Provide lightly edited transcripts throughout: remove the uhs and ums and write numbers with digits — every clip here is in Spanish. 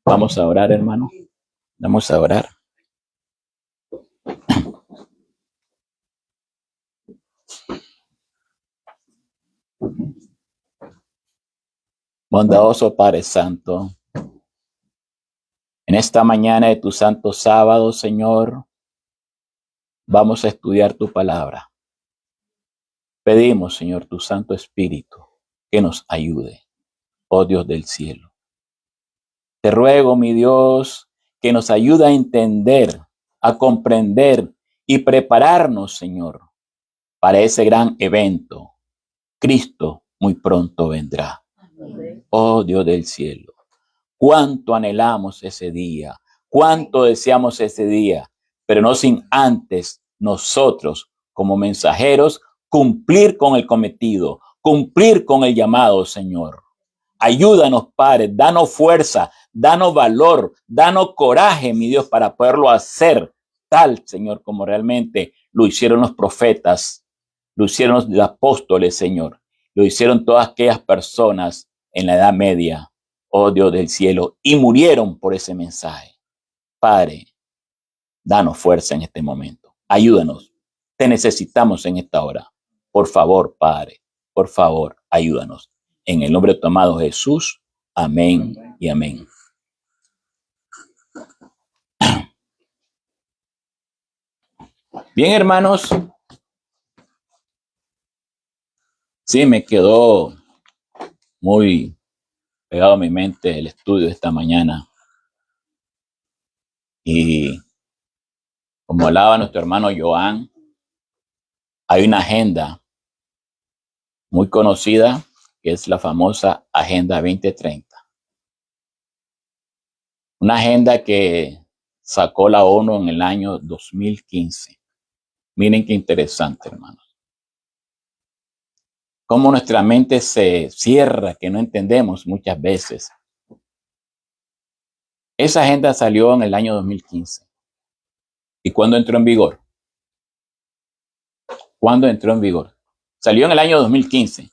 Vamos a orar, hermano. Vamos a orar. Bondadoso Padre Santo, en esta mañana de tu santo sábado, Señor, vamos a estudiar tu palabra. Pedimos, Señor, tu Santo Espíritu, que nos ayude, oh Dios del cielo. Te ruego, mi Dios, que nos ayude a entender, a comprender y prepararnos, Señor, para ese gran evento. Cristo muy pronto vendrá. Oh Dios del cielo, cuánto anhelamos ese día, cuánto deseamos ese día, pero no sin antes nosotros como mensajeros cumplir con el cometido, cumplir con el llamado, Señor. Ayúdanos, Padre, danos fuerza, danos valor, danos coraje, mi Dios, para poderlo hacer tal, Señor, como realmente lo hicieron los profetas, lo hicieron los apóstoles, Señor, lo hicieron todas aquellas personas en la Edad Media, oh Dios del cielo, y murieron por ese mensaje. Padre, danos fuerza en este momento. Ayúdanos. Te necesitamos en esta hora. Por favor, Padre, por favor, ayúdanos. En el nombre de tu amado Jesús. Amén y amén. Bien, hermanos. Sí, me quedó muy pegado a mi mente el estudio de esta mañana. Y como hablaba nuestro hermano Joan, hay una agenda muy conocida que es la famosa Agenda 2030. Una agenda que sacó la ONU en el año 2015. Miren qué interesante, hermanos. Cómo nuestra mente se cierra, que no entendemos muchas veces. Esa agenda salió en el año 2015. ¿Y cuándo entró en vigor? ¿Cuándo entró en vigor? Salió en el año 2015.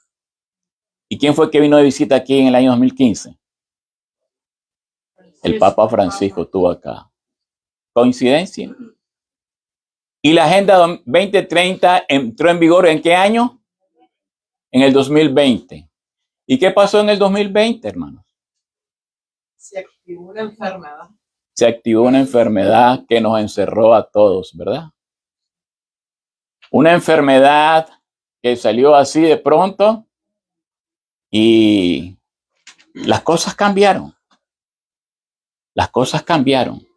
¿Y quién fue que vino de visita aquí en el año 2015? El Papa Francisco estuvo acá. ¿Coincidencia? ¿Y la Agenda 2030 entró en vigor en qué año? En el 2020. ¿Y qué pasó en el 2020, hermanos? Se activó una enfermedad. Se activó una enfermedad que nos encerró a todos, ¿verdad? Una enfermedad que salió así de pronto y las cosas cambiaron. Las cosas cambiaron.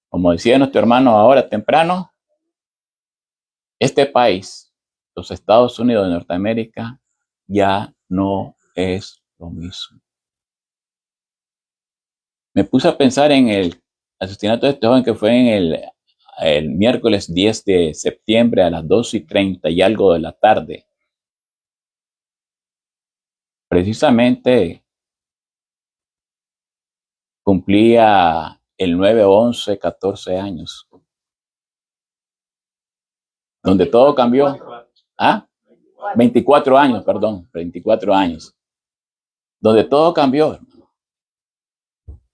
Como decía nuestro hermano ahora temprano, este país, los Estados Unidos de Norteamérica, ya no es lo mismo. Me puse a pensar en el asesinato de este joven que fue en el miércoles 10 de septiembre a las 2:30 y algo de la tarde. Precisamente cumplía el 9/11 14 años. Donde todo cambió. ¿Ah? 24 años, perdón, 24 años. Donde todo cambió.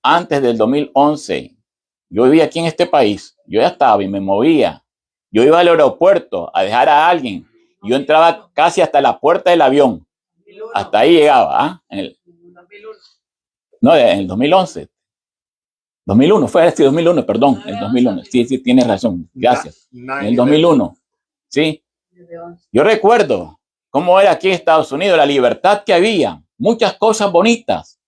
Antes del 2011, yo vivía aquí en este país. Yo ya estaba y me movía. Yo iba al aeropuerto a dejar a alguien. Yo entraba casi hasta la puerta del avión. Hasta ahí llegaba. ¿Ah? En el 2011. 2001, fue este 2001, perdón, el 2001. Sí, tienes razón. Gracias. En el 2001. Sí. Yo recuerdo cómo era aquí en Estados Unidos, la libertad que había. Muchas cosas bonitas.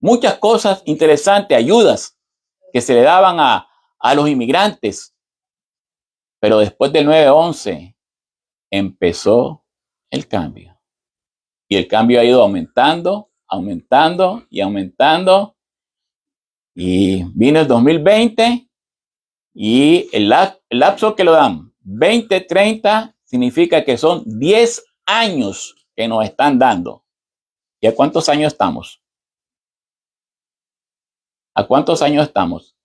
Muchas cosas interesantes, ayudas que se le daban a los inmigrantes. Pero después del 9/11 empezó el cambio. Y el cambio ha ido aumentando, aumentando y aumentando. Y vino el 2020 y el lapso que lo dan, 2030, significa que son 10 años que nos están dando. ¿Y a cuántos años estamos? ¿A cuántos años estamos?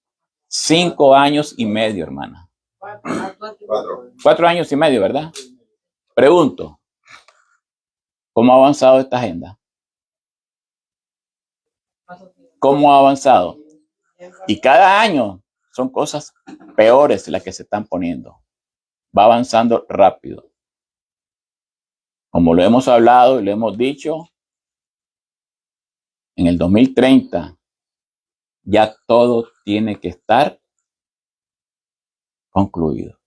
5 años y medio, hermana. 4 años y medio, ¿verdad? Pregunto, ¿cómo ha avanzado esta agenda? ¿Cómo ha avanzado? Y cada año son cosas peores las que se están poniendo. Va avanzando rápido. Como lo hemos hablado y lo hemos dicho, en el 2030 ya todo tiene que estar concluido.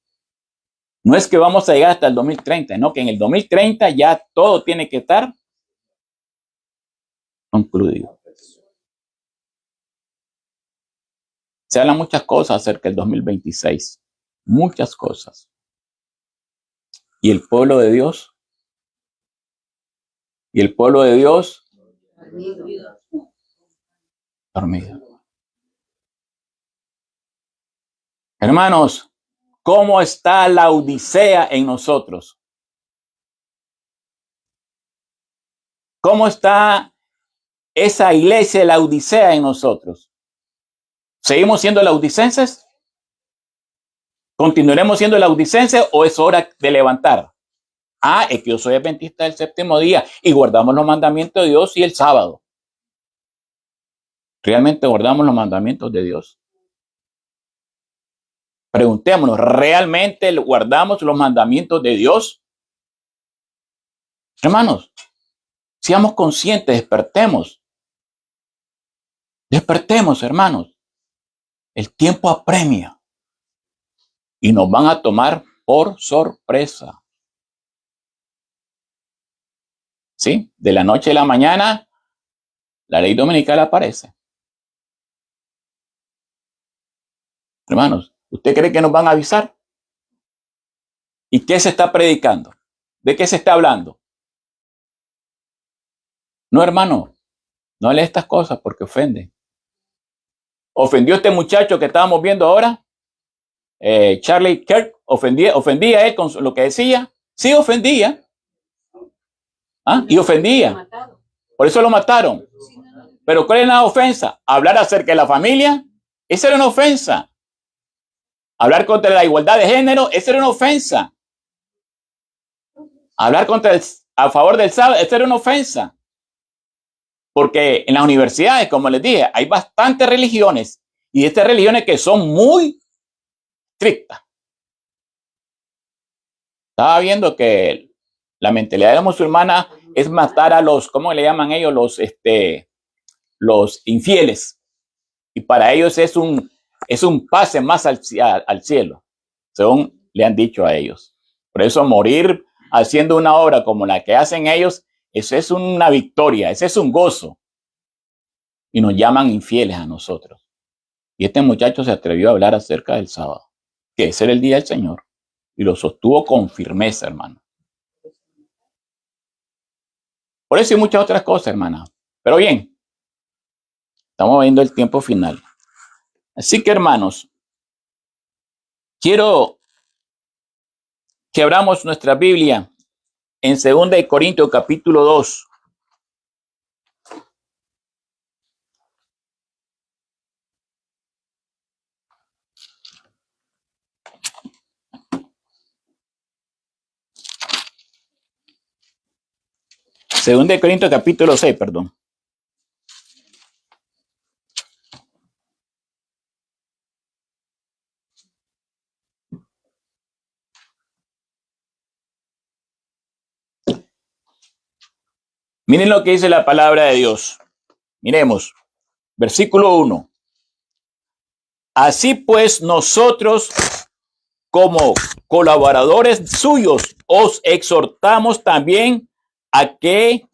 No es que vamos a llegar hasta el 2030, no, que en el 2030 ya todo tiene que estar concluido. Se hablan muchas cosas acerca del 2026, muchas cosas. Y el pueblo de Dios, dormido. Hermanos, ¿cómo está la Odisea en nosotros? ¿Cómo está esa iglesia de la Odisea en nosotros? ¿Seguimos siendo laodicenses? ¿Continuaremos siendo laodicenses o es hora de levantar? Es que yo soy adventista del séptimo día y guardamos los mandamientos de Dios y el sábado. ¿Realmente guardamos los mandamientos de Dios? Preguntémonos, ¿realmente guardamos los mandamientos de Dios? Hermanos, seamos conscientes, despertemos. Despertemos, hermanos. El tiempo apremia y nos van a tomar por sorpresa. ¿Sí? De la noche a la mañana, la ley dominical aparece. Hermanos, ¿usted cree que nos van a avisar? ¿Y qué se está predicando? ¿De qué se está hablando? No, hermano, no lea estas cosas porque ofenden. ¿Ofendió este muchacho que estábamos viendo ahora? Charlie Kirk, ¿ofendía a él con lo que decía? Sí, ofendía. Y ofendía. Por eso lo mataron. Pero ¿cuál es la ofensa? Hablar acerca de la familia, esa era una ofensa. Hablar contra la igualdad de género, esa era una ofensa. Hablar a favor del sábado, esa era una ofensa. Porque en las universidades, como les dije, hay bastantes religiones y estas religiones que son muy estrictas. Estaba viendo que la mentalidad de la musulmana es matar a los, ¿cómo le llaman ellos? Los infieles. Y para ellos es un pase más al cielo, según le han dicho a ellos. Por eso morir haciendo una obra como la que hacen ellos, eso es una victoria, ese es un gozo. Y nos llaman infieles a nosotros. Y este muchacho se atrevió a hablar acerca del sábado, que ese era el día del Señor. Y lo sostuvo con firmeza, hermano. Por eso hay muchas otras cosas, hermana. Pero bien, estamos viendo el tiempo final. Así que, hermanos, quiero que abramos nuestra Biblia en 2 Corintios capítulo 2. Segunda de Corintios capítulo 6, perdón. Miren lo que dice la palabra de Dios. Miremos, versículo 1. Así pues, nosotros, como colaboradores suyos, os exhortamos también a que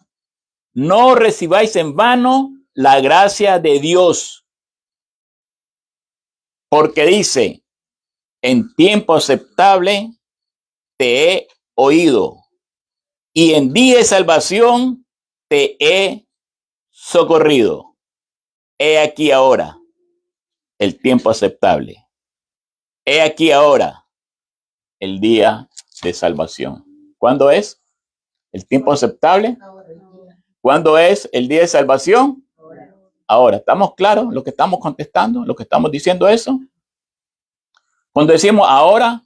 no recibáis en vano la gracia de Dios. Porque dice, en tiempo aceptable te he oído, y en día de salvación te he socorrido. He aquí ahora el tiempo aceptable. He aquí ahora el día de salvación. ¿Cuándo es el tiempo aceptable? ¿Cuándo es el día de salvación? Ahora, ¿estamos claros lo que estamos contestando? ¿Lo que estamos diciendo eso? Cuando decimos ahora,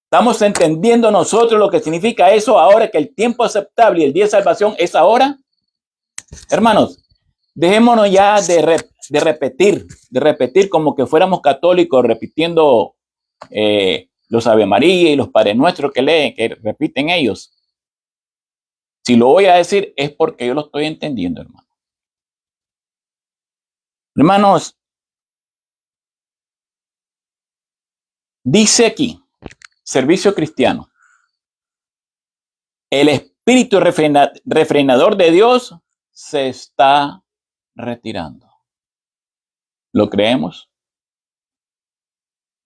¿estamos entendiendo nosotros lo que significa eso ahora, que el tiempo aceptable y el día de salvación es ahora? Hermanos, dejémonos ya de repetir como que fuéramos católicos, repitiendo los Ave María y los Padres Nuestros que leen, que repiten ellos. Si lo voy a decir es porque yo lo estoy entendiendo, hermano. Hermanos, dice aquí, servicio cristiano, el espíritu refrenador de Dios se está retirando. ¿Lo creemos?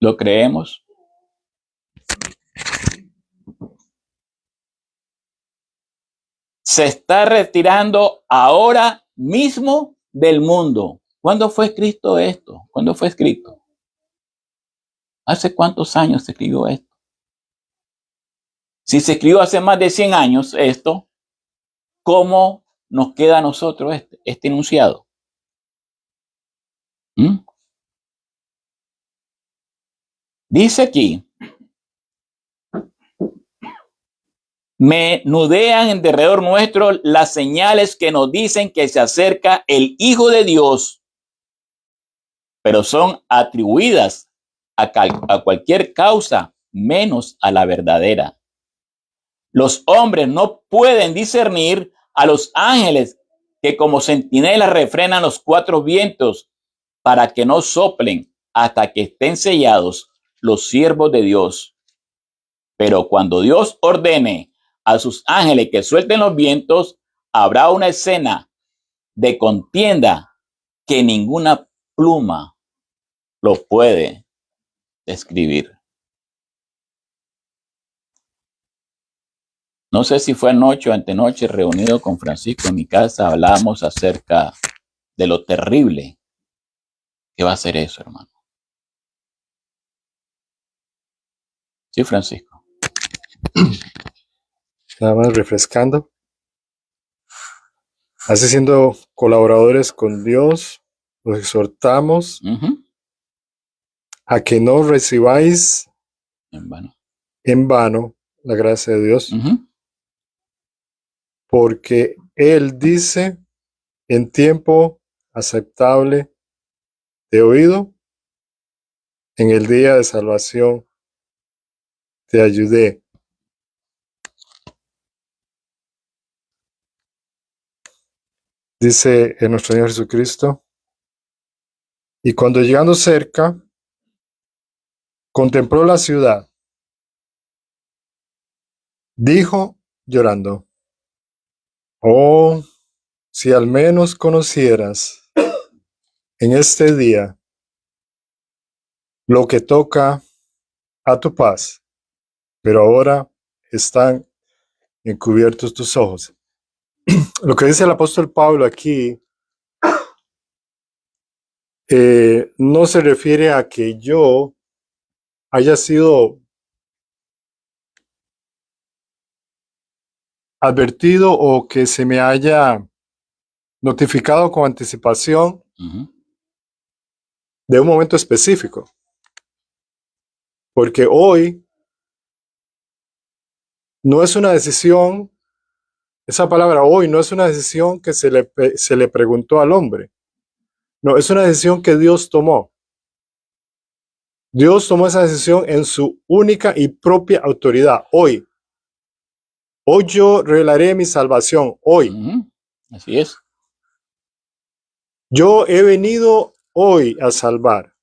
¿Lo creemos? Se está retirando ahora mismo del mundo. ¿Cuándo fue escrito esto? ¿Cuándo fue escrito? ¿Hace cuántos años se escribió esto? Si se escribió hace más de 100 años esto, ¿cómo nos queda a nosotros este enunciado? Dice aquí, menudean en derredor nuestro las señales que nos dicen que se acerca el Hijo de Dios, pero son atribuidas a cualquier causa menos a la verdadera. Los hombres no pueden discernir a los ángeles que como centinelas refrenan los cuatro vientos para que no soplen hasta que estén sellados los siervos de Dios. Pero cuando Dios ordene a sus ángeles que suelten los vientos, habrá una escena de contienda que ninguna pluma lo puede describir. No sé si fue anoche o antenoche, reunido con Francisco en mi casa, hablábamos acerca de lo terrible que va a ser eso, hermano. Sí, Francisco. Nada más refrescando. Así, siendo colaboradores con Dios, los exhortamos a que no recibáis en vano la gracia de Dios, porque Él dice: en tiempo aceptable te he oído, en el día de salvación te ayudé. Dice nuestro Señor Jesucristo: y cuando llegando cerca, contempló la ciudad, dijo llorando: oh, si al menos conocieras en este día lo que toca a tu paz, pero ahora están encubiertos tus ojos. Lo que dice el apóstol Pablo aquí no se refiere a que yo haya sido advertido o que se me haya notificado con anticipación de un momento específico. Porque hoy no es una decisión, esa palabra hoy no es una decisión que se le preguntó al hombre. No, es una decisión que Dios tomó. Dios tomó esa decisión en su única y propia autoridad. Hoy yo revelaré mi salvación. Hoy. Así es. Yo he venido hoy a salvar.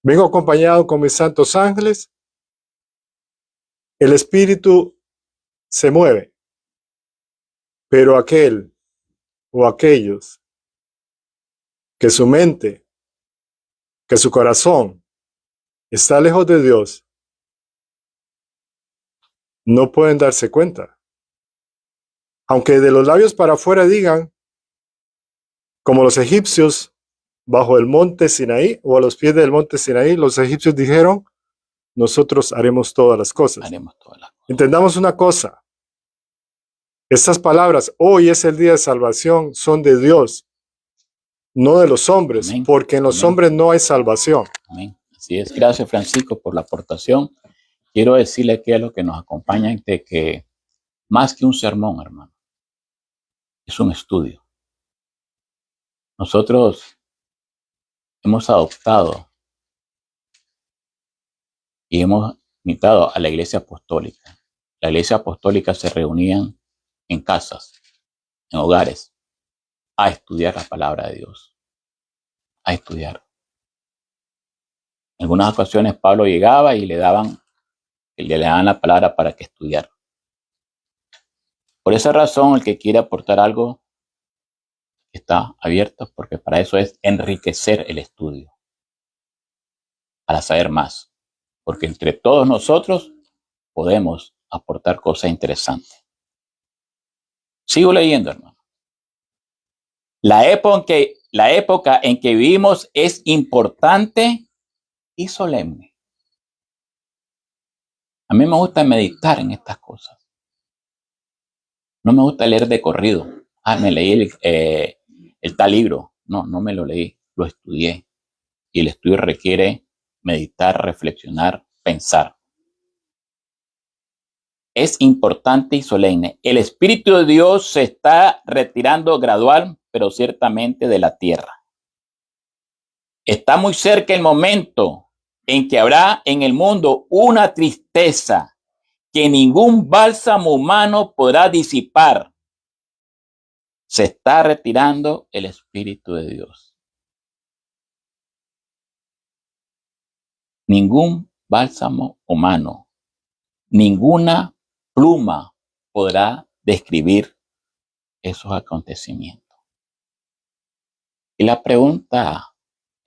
Vengo acompañado con mis santos ángeles. El Espíritu se mueve. Pero aquel o aquellos que su mente, que su corazón está lejos de Dios, no pueden darse cuenta. Aunque de los labios para afuera digan, como los egipcios bajo el monte Sinaí, o a los pies del monte Sinaí, los egipcios dijeron: nosotros haremos todas las cosas. Entendamos una cosa: estas palabras, hoy es el día de salvación, son de Dios, no de los hombres. Amén. Porque en los hombres no hay salvación. Amén. Así es. Gracias, Francisco, por la aportación. Quiero decirle que a los que nos acompañan de que más que un sermón, hermano, es un estudio. Nosotros hemos adoptado y hemos invitado a la iglesia apostólica. La iglesia apostólica se reunían en casas, en hogares, a estudiar la palabra de Dios, a estudiar. En algunas ocasiones Pablo llegaba y le daban la palabra para que estudiara. Por esa razón, el que quiere aportar algo está abierto, porque para eso es enriquecer el estudio, para saber más, porque entre todos nosotros podemos aportar cosas interesantes. Sigo leyendo, hermano. La época en que vivimos es importante y solemne. A mí me gusta meditar en estas cosas. No me gusta leer de corrido. Me leí el tal libro. No me lo leí, lo estudié. Y el estudio requiere meditar, reflexionar, pensar. Es importante y solemne. El Espíritu de Dios se está retirando gradual, pero ciertamente de la tierra. Está muy cerca el momento en que habrá en el mundo una tristeza que ningún bálsamo humano podrá disipar. Se está retirando el Espíritu de Dios. Ningún bálsamo humano, ninguna pluma podrá describir esos acontecimientos. Y la pregunta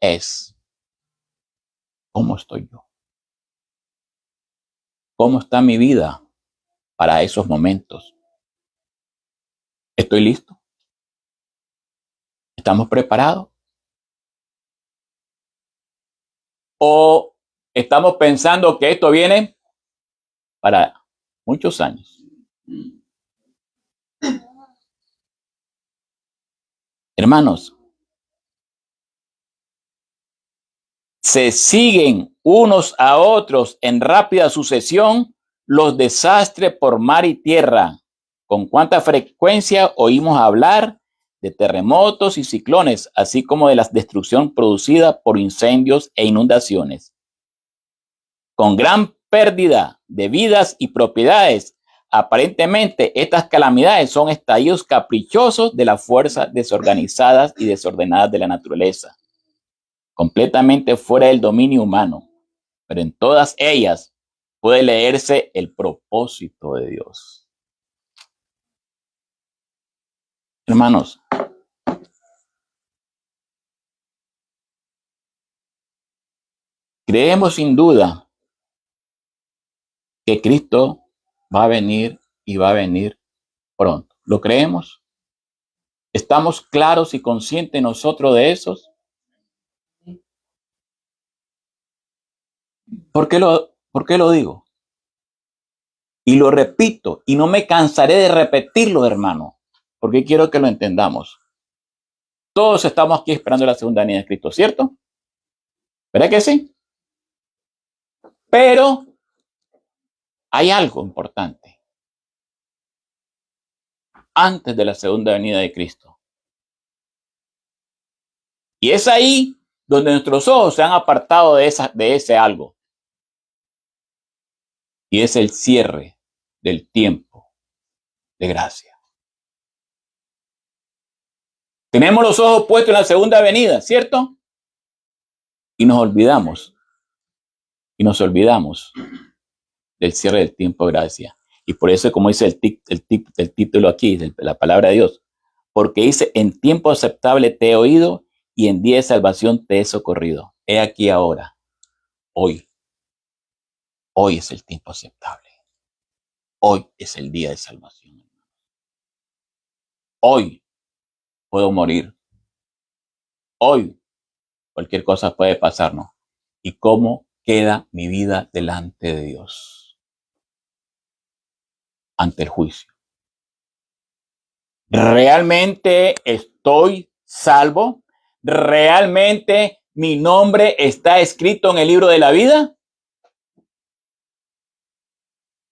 es, ¿cómo estoy yo? ¿Cómo está mi vida para esos momentos? ¿Estoy listo? ¿Estamos preparados? ¿O estamos pensando que esto viene para muchos años? Hermanos, se siguen unos a otros en rápida sucesión los desastres por mar y tierra. Con cuánta frecuencia oímos hablar de terremotos y ciclones, así como de la destrucción producida por incendios e inundaciones. Con gran pérdida de vidas y propiedades, aparentemente estas calamidades son estallidos caprichosos de las fuerzas desorganizadas y desordenadas de la naturaleza, completamente fuera del dominio humano, pero en todas ellas puede leerse el propósito de Dios. Hermanos, creemos sin duda que Cristo va a venir y va a venir pronto. ¿Lo creemos? ¿Estamos claros y conscientes nosotros de eso? ¿Por qué lo digo? Y lo repito, y no me cansaré de repetirlo, hermano, porque quiero que lo entendamos. Todos estamos aquí esperando la segunda venida de Cristo, ¿cierto? ¿Verdad que sí? Pero hay algo importante antes de la segunda venida de Cristo. Y es ahí donde nuestros ojos se han apartado de ese algo. Y es el cierre del tiempo de gracia. Tenemos los ojos puestos en la segunda venida, ¿cierto? Y nos olvidamos del cierre del tiempo de gracia. Y por eso, como dice el título aquí, de la palabra de Dios, porque dice, en tiempo aceptable te he oído y en día de salvación te he socorrido. He aquí ahora, hoy es el tiempo aceptable. Hoy es el día de salvación. Hoy puedo morir. Hoy cualquier cosa puede pasarnos. ¿Y cómo queda mi vida delante de Dios? Ante el juicio. ¿Realmente estoy salvo? ¿Realmente mi nombre está escrito en el libro de la vida?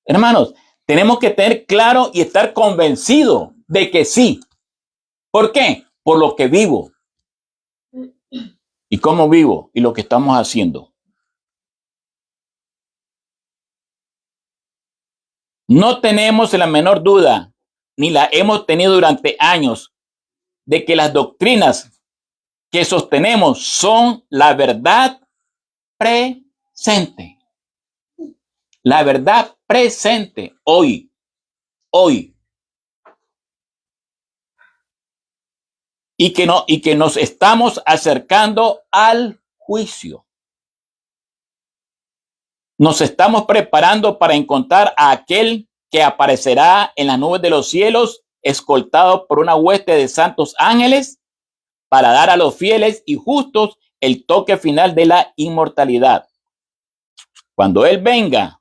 Hermanos, tenemos que tener claro y estar convencidos de que sí. ¿Por qué? Por lo que vivo, y cómo vivo y lo que estamos haciendo. No tenemos la menor duda, ni la hemos tenido durante años, de que las doctrinas que sostenemos son la verdad presente. La verdad presente hoy. Y que nos estamos acercando al juicio. Nos estamos preparando para encontrar a aquel que aparecerá en las nubes de los cielos, escoltado por una hueste de santos ángeles, para dar a los fieles y justos el toque final de la inmortalidad. Cuando Él venga,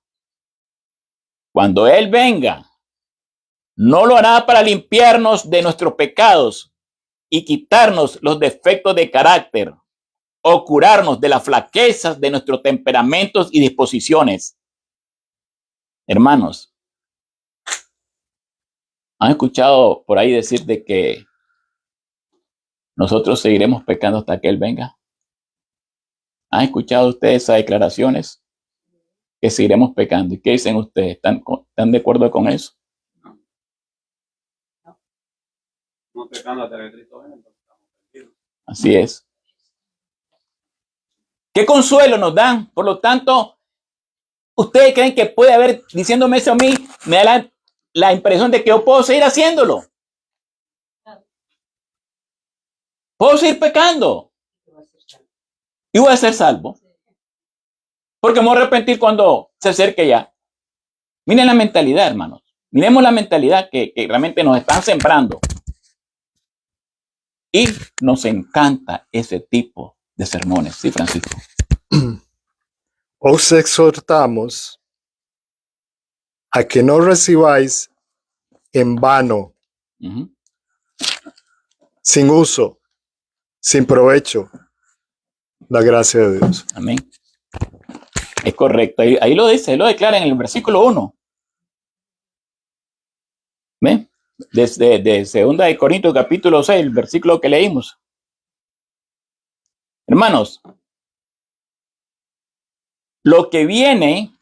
no lo hará para limpiarnos de nuestros pecados y quitarnos los defectos de carácter o curarnos de las flaquezas de nuestros temperamentos y disposiciones. Hermanos, ¿han escuchado por ahí decir de que nosotros seguiremos pecando hasta que Él venga? ¿Han escuchado ustedes esas declaraciones? Que seguiremos pecando. ¿Y qué dicen ustedes? ¿Están de acuerdo con eso? No pecando hasta que Cristo venga, entonces estamos perdidos. Así es. ¿Qué consuelo nos dan? Por lo tanto, ¿ustedes creen que puede haber, diciéndome eso a mí, me da la impresión de que yo puedo seguir haciéndolo? Puedo seguir pecando y voy a ser salvo. Porque me voy a arrepentir cuando se acerque ya. Miren la mentalidad, hermanos. Miremos la mentalidad que realmente nos están sembrando. Y nos encanta ese tipo de sermones. Sí, Francisco. Os exhortamos a que no recibáis en vano, sin uso, sin provecho, la gracia de Dios. Amén. Es correcto. Ahí lo dice, lo declara en el versículo 1. ¿Ven? Desde de 2 de Corintios capítulo 6, el versículo que leímos. Hermanos, lo que viene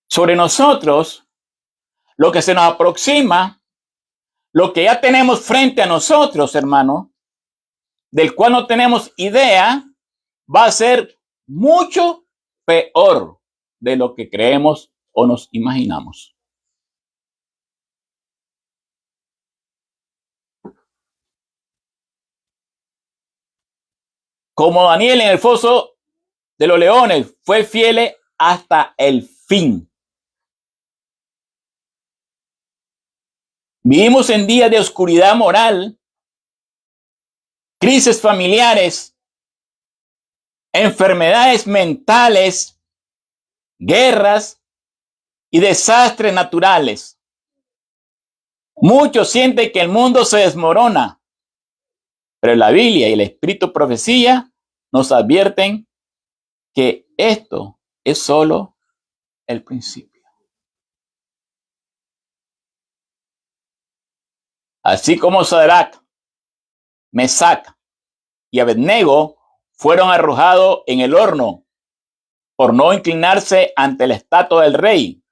sobre nosotros, lo que se nos aproxima, lo que ya tenemos frente a nosotros, hermano, del cual no tenemos idea, va a ser mucho peor de lo que creemos o nos imaginamos. Como Daniel en el foso de los leones, fue fiel hasta el fin. Vivimos en días de oscuridad moral, crisis familiares, enfermedades mentales, guerras y desastres naturales. Muchos sienten que el mundo se desmorona, pero la Biblia y el Espíritu de Profecía nos advierten que esto es solo el principio. Así como Sadrach, Mesac y Abednego fueron arrojados en el horno por no inclinarse ante la estatua del rey,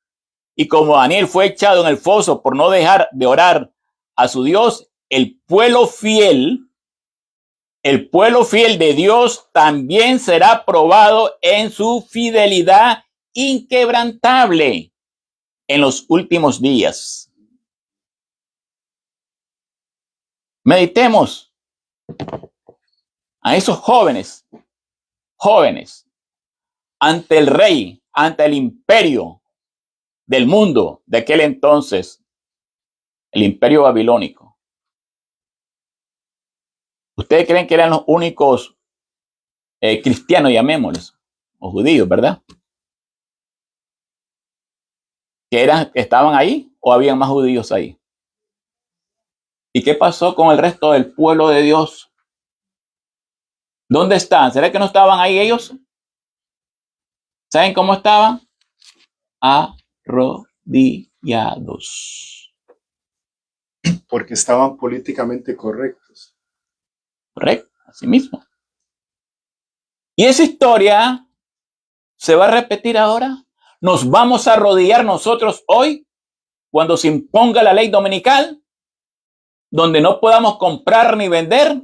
y como Daniel fue echado en el foso por no dejar de orar a su Dios, el pueblo fiel de Dios también será probado en su fidelidad inquebrantable en los últimos días. Meditemos a esos jóvenes, ante el rey, ante el imperio del mundo de aquel entonces, el imperio babilónico. ¿Ustedes creen que eran los únicos cristianos, llamémosles, o judíos, verdad? ¿Que estaban ahí o había más judíos ahí? ¿Y qué pasó con el resto del pueblo de Dios? ¿Dónde están? ¿Será que no estaban ahí ellos? ¿Saben cómo estaban? Arrodillados. Porque estaban políticamente correctos. Correcto, así mismo. Y esa historia se va a repetir ahora. Nos vamos a arrodillar nosotros hoy cuando se imponga la ley dominical, donde no podamos comprar ni vender,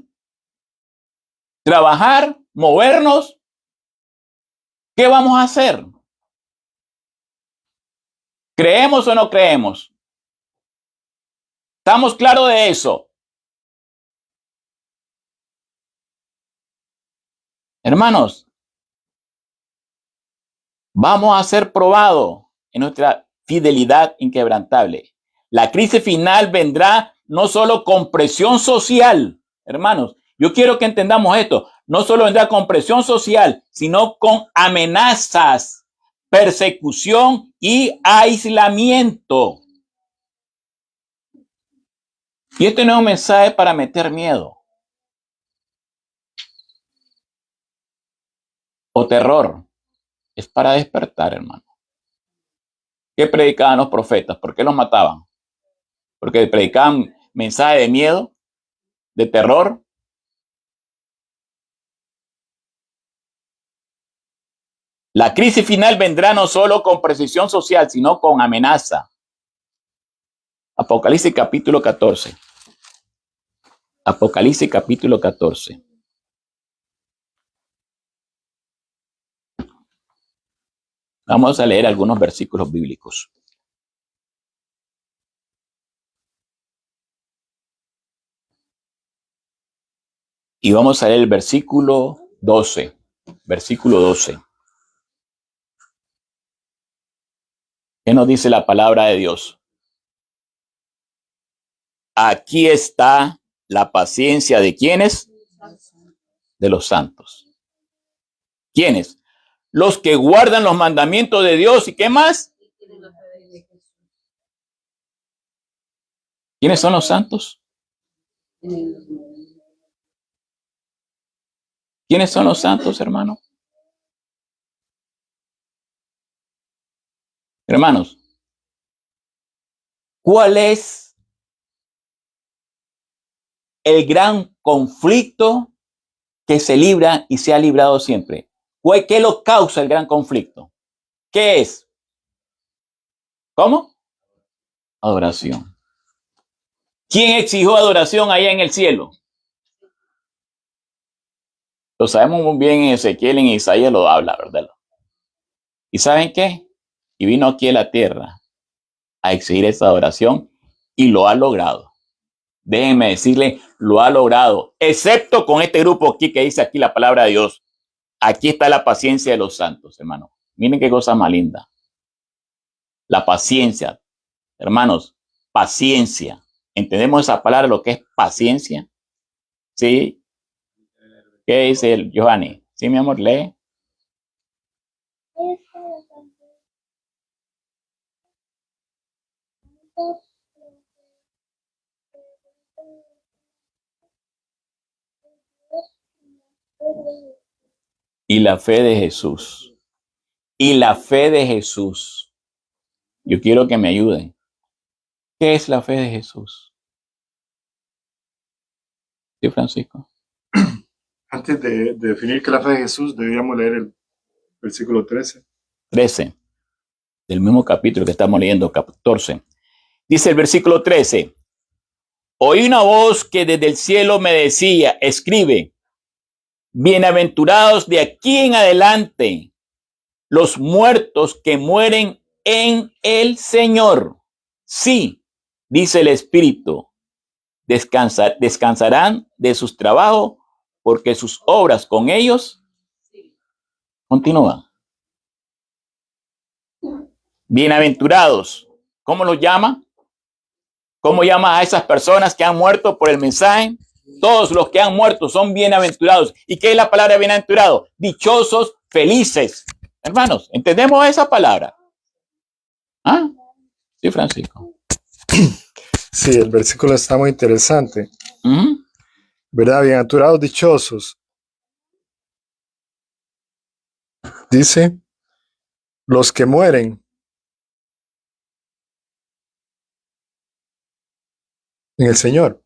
trabajar, movernos. ¿Qué vamos a hacer? ¿Creemos o no creemos? ¿Estamos claros de eso? Hermanos, vamos a ser probados en nuestra fidelidad inquebrantable. La crisis final vendrá no solo con presión social, hermanos. Yo quiero que entendamos esto. No solo vendrá con presión social, sino con amenazas, persecución y aislamiento. Y este no es un mensaje para meter miedo o terror. Es para despertar, hermano. ¿Qué predicaban los profetas? ¿Por qué los mataban? Porque predicaban mensajes de miedo, de terror. La crisis final vendrá no solo con precisión social, sino con amenaza. Apocalipsis capítulo 14. Apocalipsis capítulo 14. Vamos a leer algunos versículos bíblicos. Y vamos a leer el versículo 12. Versículo 12. ¿Qué nos dice la palabra de Dios? Aquí está la paciencia de ¿quiénes? De los santos. ¿Quiénes? Los que guardan los mandamientos de Dios. ¿Y qué más? ¿Quiénes son los santos? ¿Quiénes son los santos, hermano? Hermanos, ¿cuál es el gran conflicto que se libra y se ha librado siempre? ¿Qué lo causa el gran conflicto? ¿Qué es? ¿Cómo? Adoración. ¿Quién exigió adoración allá en el cielo? Lo sabemos muy bien en Ezequiel, en Isaías lo habla, ¿verdad? ¿Y saben qué? Y vino aquí a la tierra a exigir esa adoración y lo ha logrado. Déjenme decirle, lo ha logrado, excepto con este grupo aquí que dice aquí la palabra de Dios. Aquí está la paciencia de los santos, hermanos. Miren qué cosa más linda. La paciencia, hermanos, paciencia. ¿Entendemos esa palabra, lo que es paciencia? ¿Sí? ¿Qué dice el Giovanni? Sí, mi amor, lee. Y la fe de Jesús. Y la fe de Jesús. Yo quiero que me ayuden. ¿Qué es la fe de Jesús? ¿Sí, Francisco? Antes de definir qué es la fe de Jesús, deberíamos leer el versículo 13. 13. Del mismo capítulo que estamos leyendo, 14. Dice el versículo 13. Oí una voz que desde el cielo me decía, escribe, bienaventurados de aquí en adelante los muertos que mueren en el Señor. Sí, dice el Espíritu, descansarán de sus trabajos porque sus obras con ellos continúan. Bienaventurados, ¿cómo los llama? ¿Cómo llama a esas personas que han muerto por el mensaje? Todos los que han muerto son bienaventurados. ¿Y qué es la palabra bienaventurado? Dichosos, felices. Hermanos, ¿entendemos esa palabra? ¿Ah? Sí, Francisco. Sí, el versículo está muy interesante. ¿Verdad? Bienaventurados, dichosos. Dice, los que mueren en el Señor.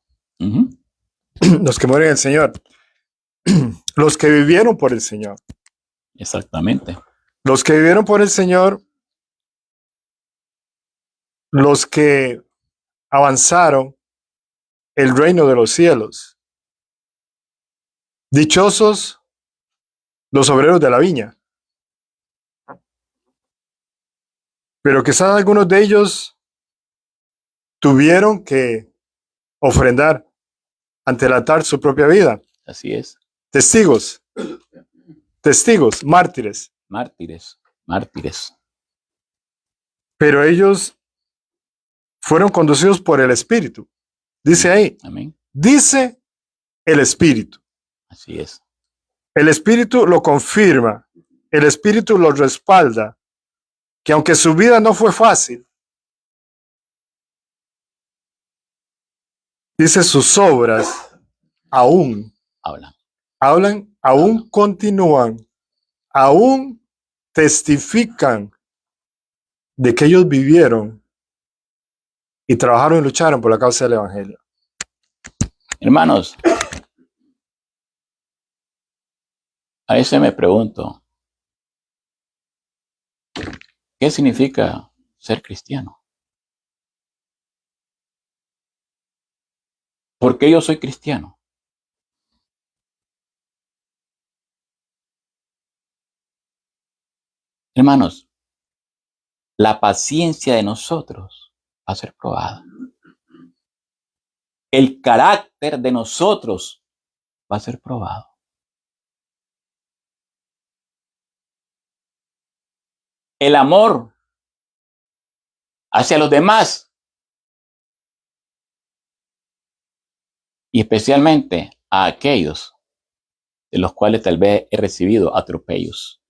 Los que mueren en el Señor. Los que vivieron por el Señor. Exactamente. Los que vivieron por el Señor, los que avanzaron el reino de los cielos. Dichosos los obreros de la viña. Pero quizás algunos de ellos tuvieron que ofrendar ante el altar su propia vida. Así es. Testigos, mártires. Mártires. Pero ellos fueron conducidos por el Espíritu. Dice ahí, Amén. dice el Espíritu. Así es. El Espíritu lo confirma, el Espíritu lo respalda, que aunque su vida no fue fácil, dice sus obras aún Hablan. aún continúan, aún testifican de que ellos vivieron y trabajaron y lucharon por la causa del Evangelio. Hermanos, a veces me pregunto, ¿qué significa ser cristiano? ¿Por qué yo soy cristiano? Hermanos, la paciencia de nosotros va a ser probada. El carácter de nosotros va a ser probado. El amor hacia los demás y especialmente a aquellos de los cuales tal vez he recibido atropellos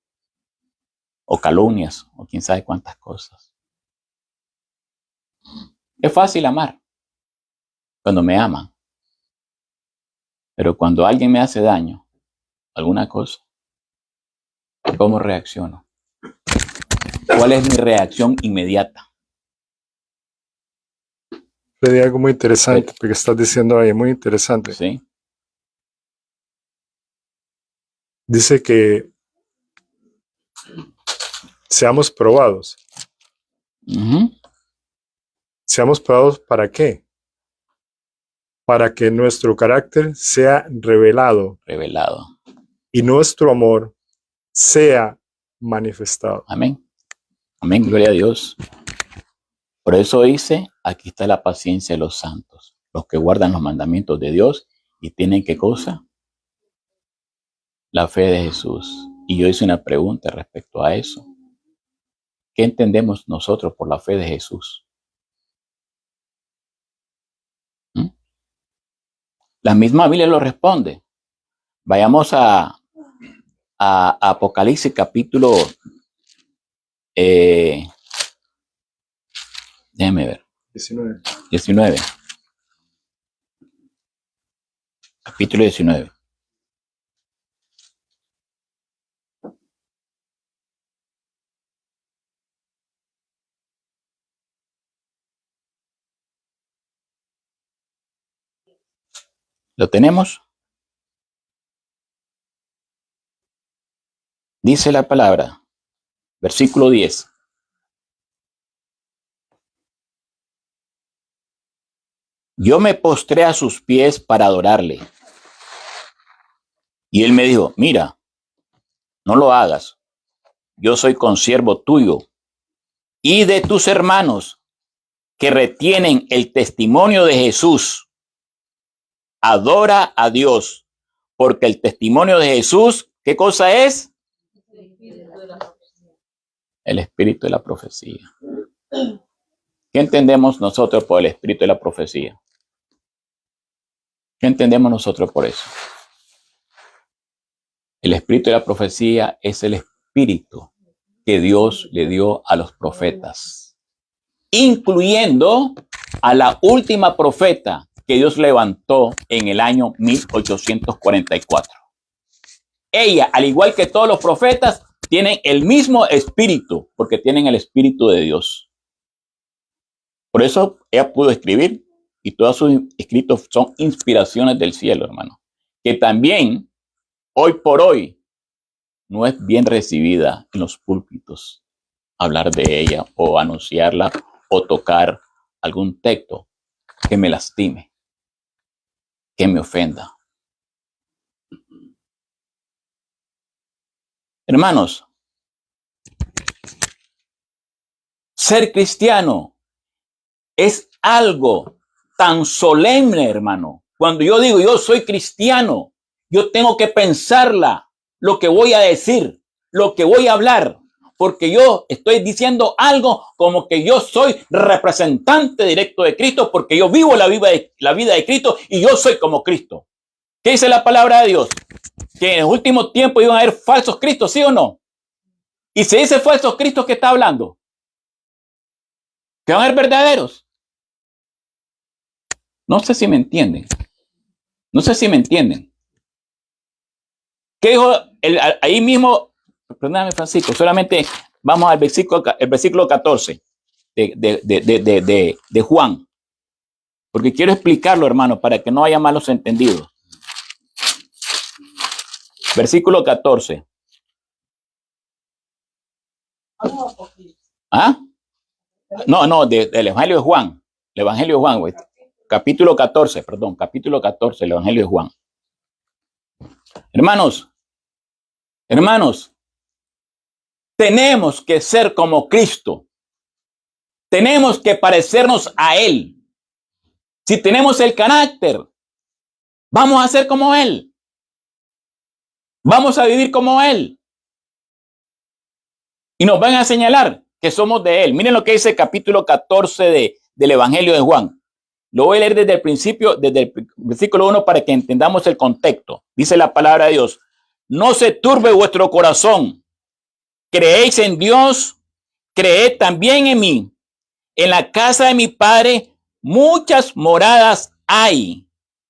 o calumnias o quién sabe cuántas cosas. Es fácil amar cuando me aman, pero cuando alguien me hace daño, alguna cosa, ¿cómo reacciono? ¿Cuál es mi reacción inmediata? Le di algo muy interesante, porque estás diciendo ahí, muy interesante. ¿Sí? Dice que seamos probados. Uh-huh. Seamos probados ¿para qué? Para que nuestro carácter sea revelado y nuestro amor sea manifestado. Amén. Amén, gloria a Dios. Por eso dice, aquí está la paciencia de los santos, los que guardan los mandamientos de Dios y tienen ¿qué cosa? La fe de Jesús. Y yo hice una pregunta respecto a eso. ¿Qué entendemos nosotros por la fe de Jesús? La misma Biblia lo responde. Vayamos a Apocalipsis capítulo, déjeme ver, 19. Capítulo 19. ¿Lo tenemos? Dice la palabra, versículo 10. Yo me postré a sus pies para adorarle. Y él me dijo, mira, no lo hagas. Yo soy consiervo tuyo y de tus hermanos que retienen el testimonio de Jesús. Adora a Dios, porque el testimonio de Jesús, ¿qué cosa es? El espíritu de la profecía. ¿Qué entendemos nosotros por el espíritu de la profecía? ¿Qué entendemos nosotros por eso? El espíritu de la profecía es el espíritu que Dios le dio a los profetas, incluyendo a la última profeta que Dios levantó en el año 1844. Ella, al igual que todos los profetas, tienen el mismo espíritu, porque tienen el espíritu de Dios. Por eso ella pudo escribir, y todos sus escritos son inspiraciones del cielo, hermano. Que también, hoy por hoy, no es bien recibida en los púlpitos hablar de ella o anunciarla o tocar algún texto que me lastime, que me ofenda. Hermanos, ser cristiano es algo tan solemne, hermano. Cuando yo digo yo soy cristiano, yo tengo que pensarla, lo que voy a decir, lo que voy a hablar, porque yo estoy diciendo algo como que yo soy representante directo de Cristo, porque yo vivo la vida de Cristo y yo soy como Cristo. ¿Qué dice la palabra de Dios? Que en el último tiempo iban a haber falsos cristos, ¿sí o no? Y se dice falsos cristos, ¿qué está hablando? Que van a haber verdaderos. No sé si me entienden. No sé si me entienden. ¿Qué dijo ahí mismo? Perdóname, Francisco, solamente vamos al versículo 14 de Juan. Porque quiero explicarlo, hermano, para que no haya malos entendidos. Versículo 14. ¿Ah? No, del Evangelio de Juan. El Evangelio de Juan, güey. Capítulo 14, el Evangelio de Juan. Hermanos, tenemos que ser como Cristo. Tenemos que parecernos a Él. Si tenemos el carácter, vamos a ser como Él. Vamos a vivir como Él. Y nos van a señalar que somos de Él. Miren lo que dice el capítulo 14 del Evangelio de Juan. Lo voy a leer desde el principio, desde el versículo 1 para que entendamos el contexto. Dice la palabra de Dios. No se turbe vuestro corazón. Creéis en Dios, creed también en mí. En la casa de mi Padre muchas moradas hay.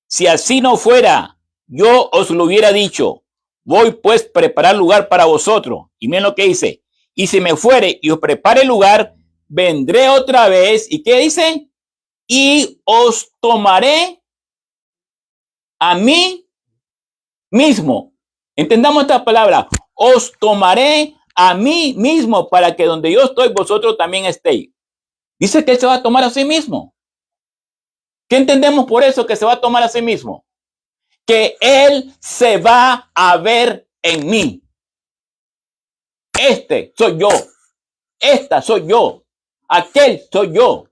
Si así no fuera, yo os lo hubiera dicho. Voy pues a preparar lugar para vosotros. Y miren lo que dice. Y si me fuere y os prepare lugar, vendré otra vez. ¿Y qué dice? Y os tomaré a mí mismo. Entendamos esta palabra. Os tomaré a mí mismo para que donde yo estoy, vosotros también estéis. Dice que Él se va a tomar a sí mismo. ¿Qué entendemos por eso que se va a tomar a sí mismo? Que Él se va a ver en mí. Este soy yo. Esta soy yo. Aquel soy yo.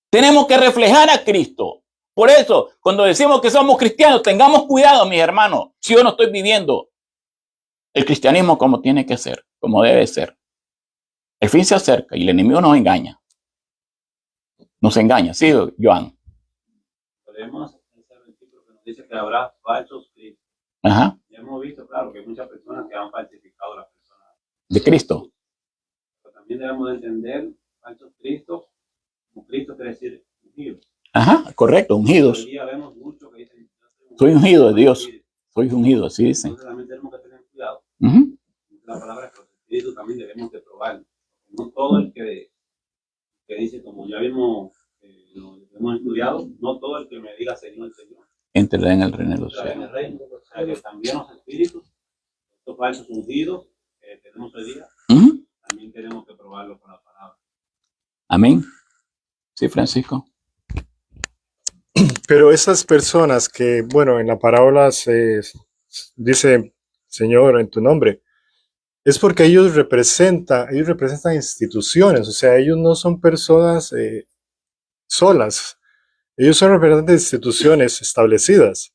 Tenemos que reflejar a Cristo. Por eso, cuando decimos que somos cristianos, tengamos cuidado, mis hermanos, si yo no estoy viviendo el cristianismo como tiene que ser, como debe ser. El fin se acerca y el enemigo nos engaña. Nos engaña, ¿sí, Joan? Podemos ese versículo que nos dice que habrá falsos cristos. Ajá. Ya hemos visto, claro, que hay muchas personas que han falsificado a la persona de Cristo. Pero también debemos de entender falsos cristos. Cristo quiere decir ungido. Ajá, correcto, ungidos. Hoy día vemos mucho que dicen, soy ungido de Dios. Soy ungido, así dicen. Entonces también tenemos que tener cuidado. La palabra que los espíritus también debemos de probar. No todo el que dice, como ya vimos, lo hemos estudiado, no todo el que me diga Señor, Señor. Entrará en el reino de los cielos. O sea, que también los espíritus, estos falsos ungidos que tenemos hoy día, también tenemos que probarlo con la palabra. Amén. Sí, Francisco. Pero esas personas que, bueno, en la parábola se dice, Señor, en tu nombre, es porque ellos representan instituciones, o sea, ellos no son personas solas, ellos son representantes de instituciones establecidas.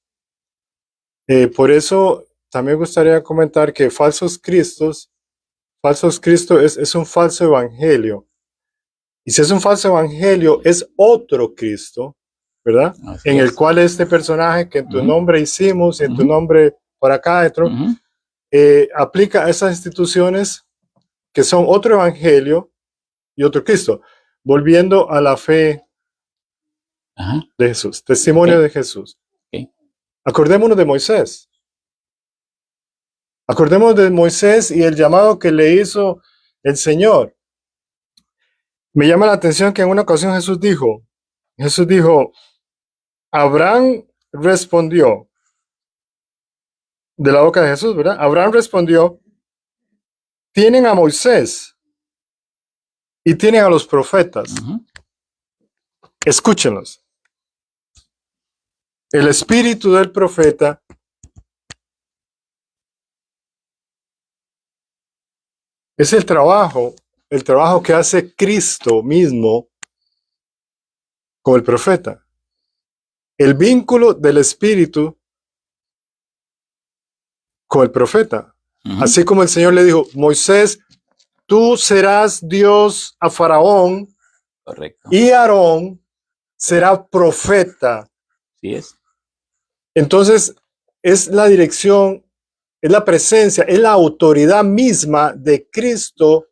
Por eso también me gustaría comentar que falsos cristos es un falso evangelio. Y si es un falso evangelio, es otro Cristo, ¿verdad? Así en es. el cual este personaje que en tu nombre hicimos, y en tu nombre por acá adentro, aplica a esas instituciones que son otro evangelio y otro Cristo, volviendo a la fe de Jesús, testimonio de Jesús. Acordémonos de Moisés. Acordémonos de Moisés y el llamado que le hizo el Señor. Me llama la atención que en una ocasión Jesús dijo, Abraham respondió, de la boca de Jesús, ¿verdad? Abraham respondió, tienen a Moisés y tienen a los profetas. Escúchenlos. El espíritu del profeta es el trabajo que hace Cristo mismo con el profeta. El vínculo del espíritu con el profeta. Así como el Señor le dijo, Moisés, tú serás Dios a Faraón. Correcto. Y Aarón será profeta. Sí es. Entonces, es la dirección, es la presencia, es la autoridad misma de Cristo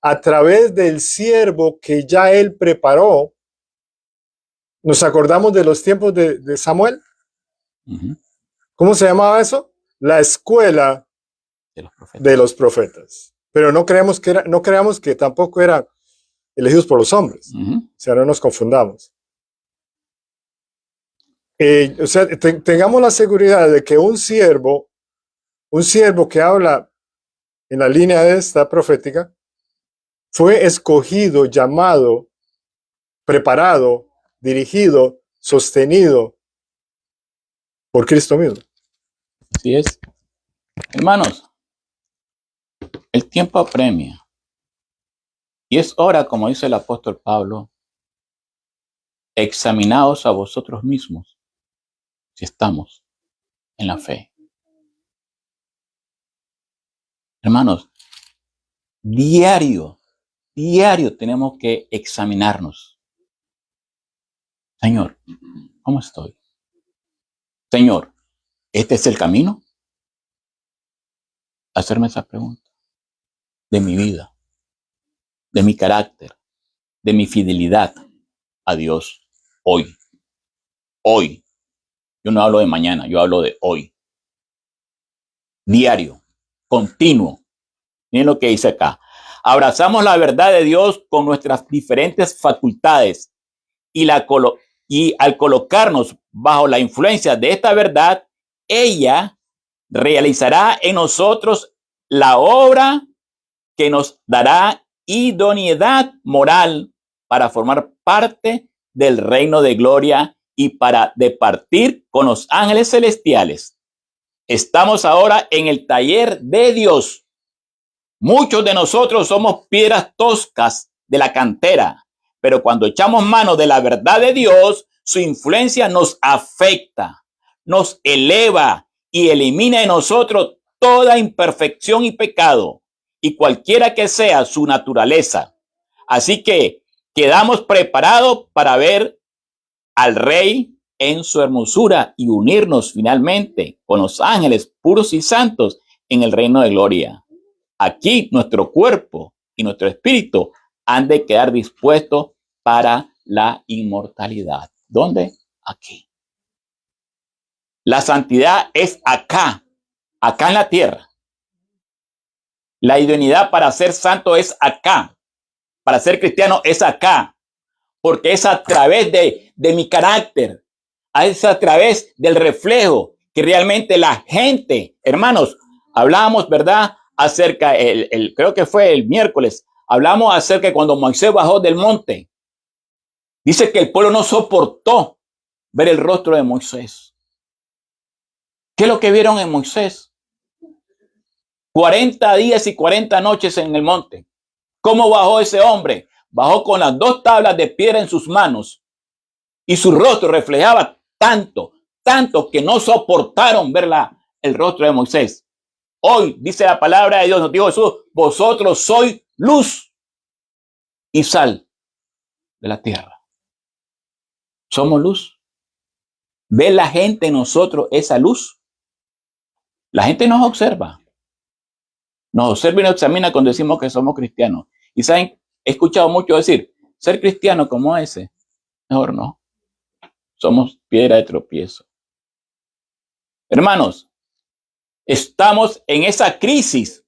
a través del siervo que ya Él preparó. ¿Nos acordamos de los tiempos de Samuel? ¿Cómo se llamaba eso? La escuela de los profetas. Pero no creamos que tampoco eran elegidos por los hombres. O sea, no nos confundamos. O sea, tengamos la seguridad de que un siervo que habla en la línea de esta profética, fue escogido, llamado, preparado, dirigido, sostenido por Cristo mismo. Así es. Hermanos, el tiempo apremia. Y es hora, como dice el apóstol Pablo, examinaos a vosotros mismos si estamos en la fe. Hermanos, diario tenemos que examinarnos. Señor, ¿cómo estoy? Señor, ¿este es el camino? Hacerme esa pregunta de mi vida, de mi carácter, de mi fidelidad a Dios hoy. Hoy. Yo no hablo de mañana, yo hablo de hoy. Diario, continuo. Miren lo que dice acá. Abrazamos la verdad de Dios con nuestras diferentes facultades y al colocarnos bajo la influencia de esta verdad, ella realizará en nosotros la obra que nos dará idoneidad moral para formar parte del reino de gloria y para departir con los ángeles celestiales. Estamos ahora en el taller de Dios. Muchos de nosotros somos piedras toscas de la cantera, pero cuando echamos mano de la verdad de Dios, su influencia nos afecta, nos eleva y elimina de nosotros toda imperfección y pecado, y cualquiera que sea su naturaleza. Así que quedamos preparados para ver al Rey en su hermosura y unirnos finalmente con los ángeles puros y santos en el reino de gloria. Aquí nuestro cuerpo y nuestro espíritu han de quedar dispuestos para la inmortalidad. ¿Dónde? Aquí. La santidad es acá en la tierra. La idoneidad para ser santo es acá. Para ser cristiano es acá. Porque es a través de mi carácter. Es a través del reflejo que realmente la gente, hermanos, hablábamos, ¿verdad? Acerca, creo que fue el miércoles, hablamos acerca de cuando Moisés bajó del monte. Dice que el pueblo no soportó ver el rostro de Moisés. ¿Qué es lo que vieron en Moisés? 40 días y 40 noches en el monte. ¿Cómo bajó ese hombre? Bajó con las 2 tablas de piedra en sus manos y su rostro reflejaba tanto que no soportaron ver el rostro de Moisés. Hoy dice la palabra de Dios, nos dijo Jesús, vosotros sois luz y sal de la tierra. Somos luz. ¿Ve la gente en nosotros esa luz? La gente nos observa. Nos observa y nos examina cuando decimos que somos cristianos. Y saben, he escuchado mucho decir, ser cristiano como ese, mejor no. Somos piedra de tropiezo. Hermanos, estamos en esa crisis,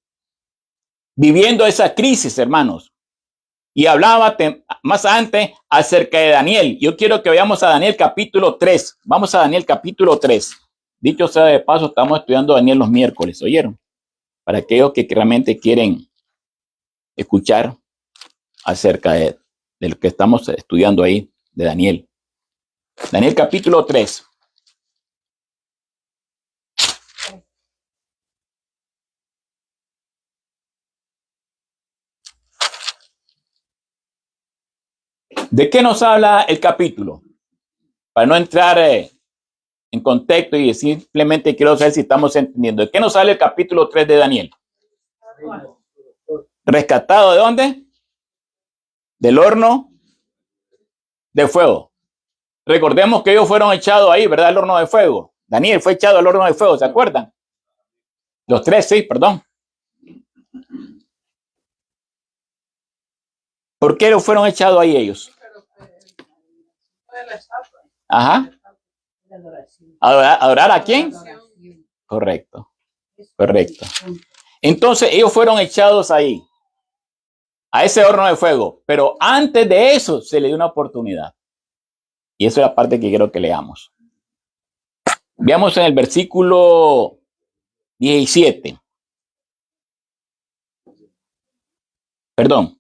viviendo esa crisis, hermanos. Y hablaba más antes acerca de Daniel. Yo quiero que vayamos a Daniel capítulo 3. Vamos a Daniel capítulo 3. Dicho sea de paso, estamos estudiando Daniel los miércoles, ¿oyeron? Para aquellos que realmente quieren escuchar acerca de lo que estamos estudiando ahí de Daniel. Daniel capítulo 3. ¿De qué nos habla el capítulo? Para no entrar en contexto y simplemente quiero saber si estamos entendiendo. ¿De qué nos habla el capítulo 3 de Daniel? ¿Rescatado de dónde? Del horno de fuego. Recordemos que ellos fueron echados ahí, ¿verdad? Al horno de fuego. Daniel fue echado al horno de fuego, ¿se acuerdan? Los tres, sí, perdón. ¿Por qué fueron echados ahí ellos? Ajá. ¿Adorar a quién? Correcto. Correcto. Entonces ellos fueron echados ahí, a ese horno de fuego. Pero antes de eso se le dio una oportunidad. Y eso es la parte que quiero que leamos. Veamos en el versículo 17. Perdón.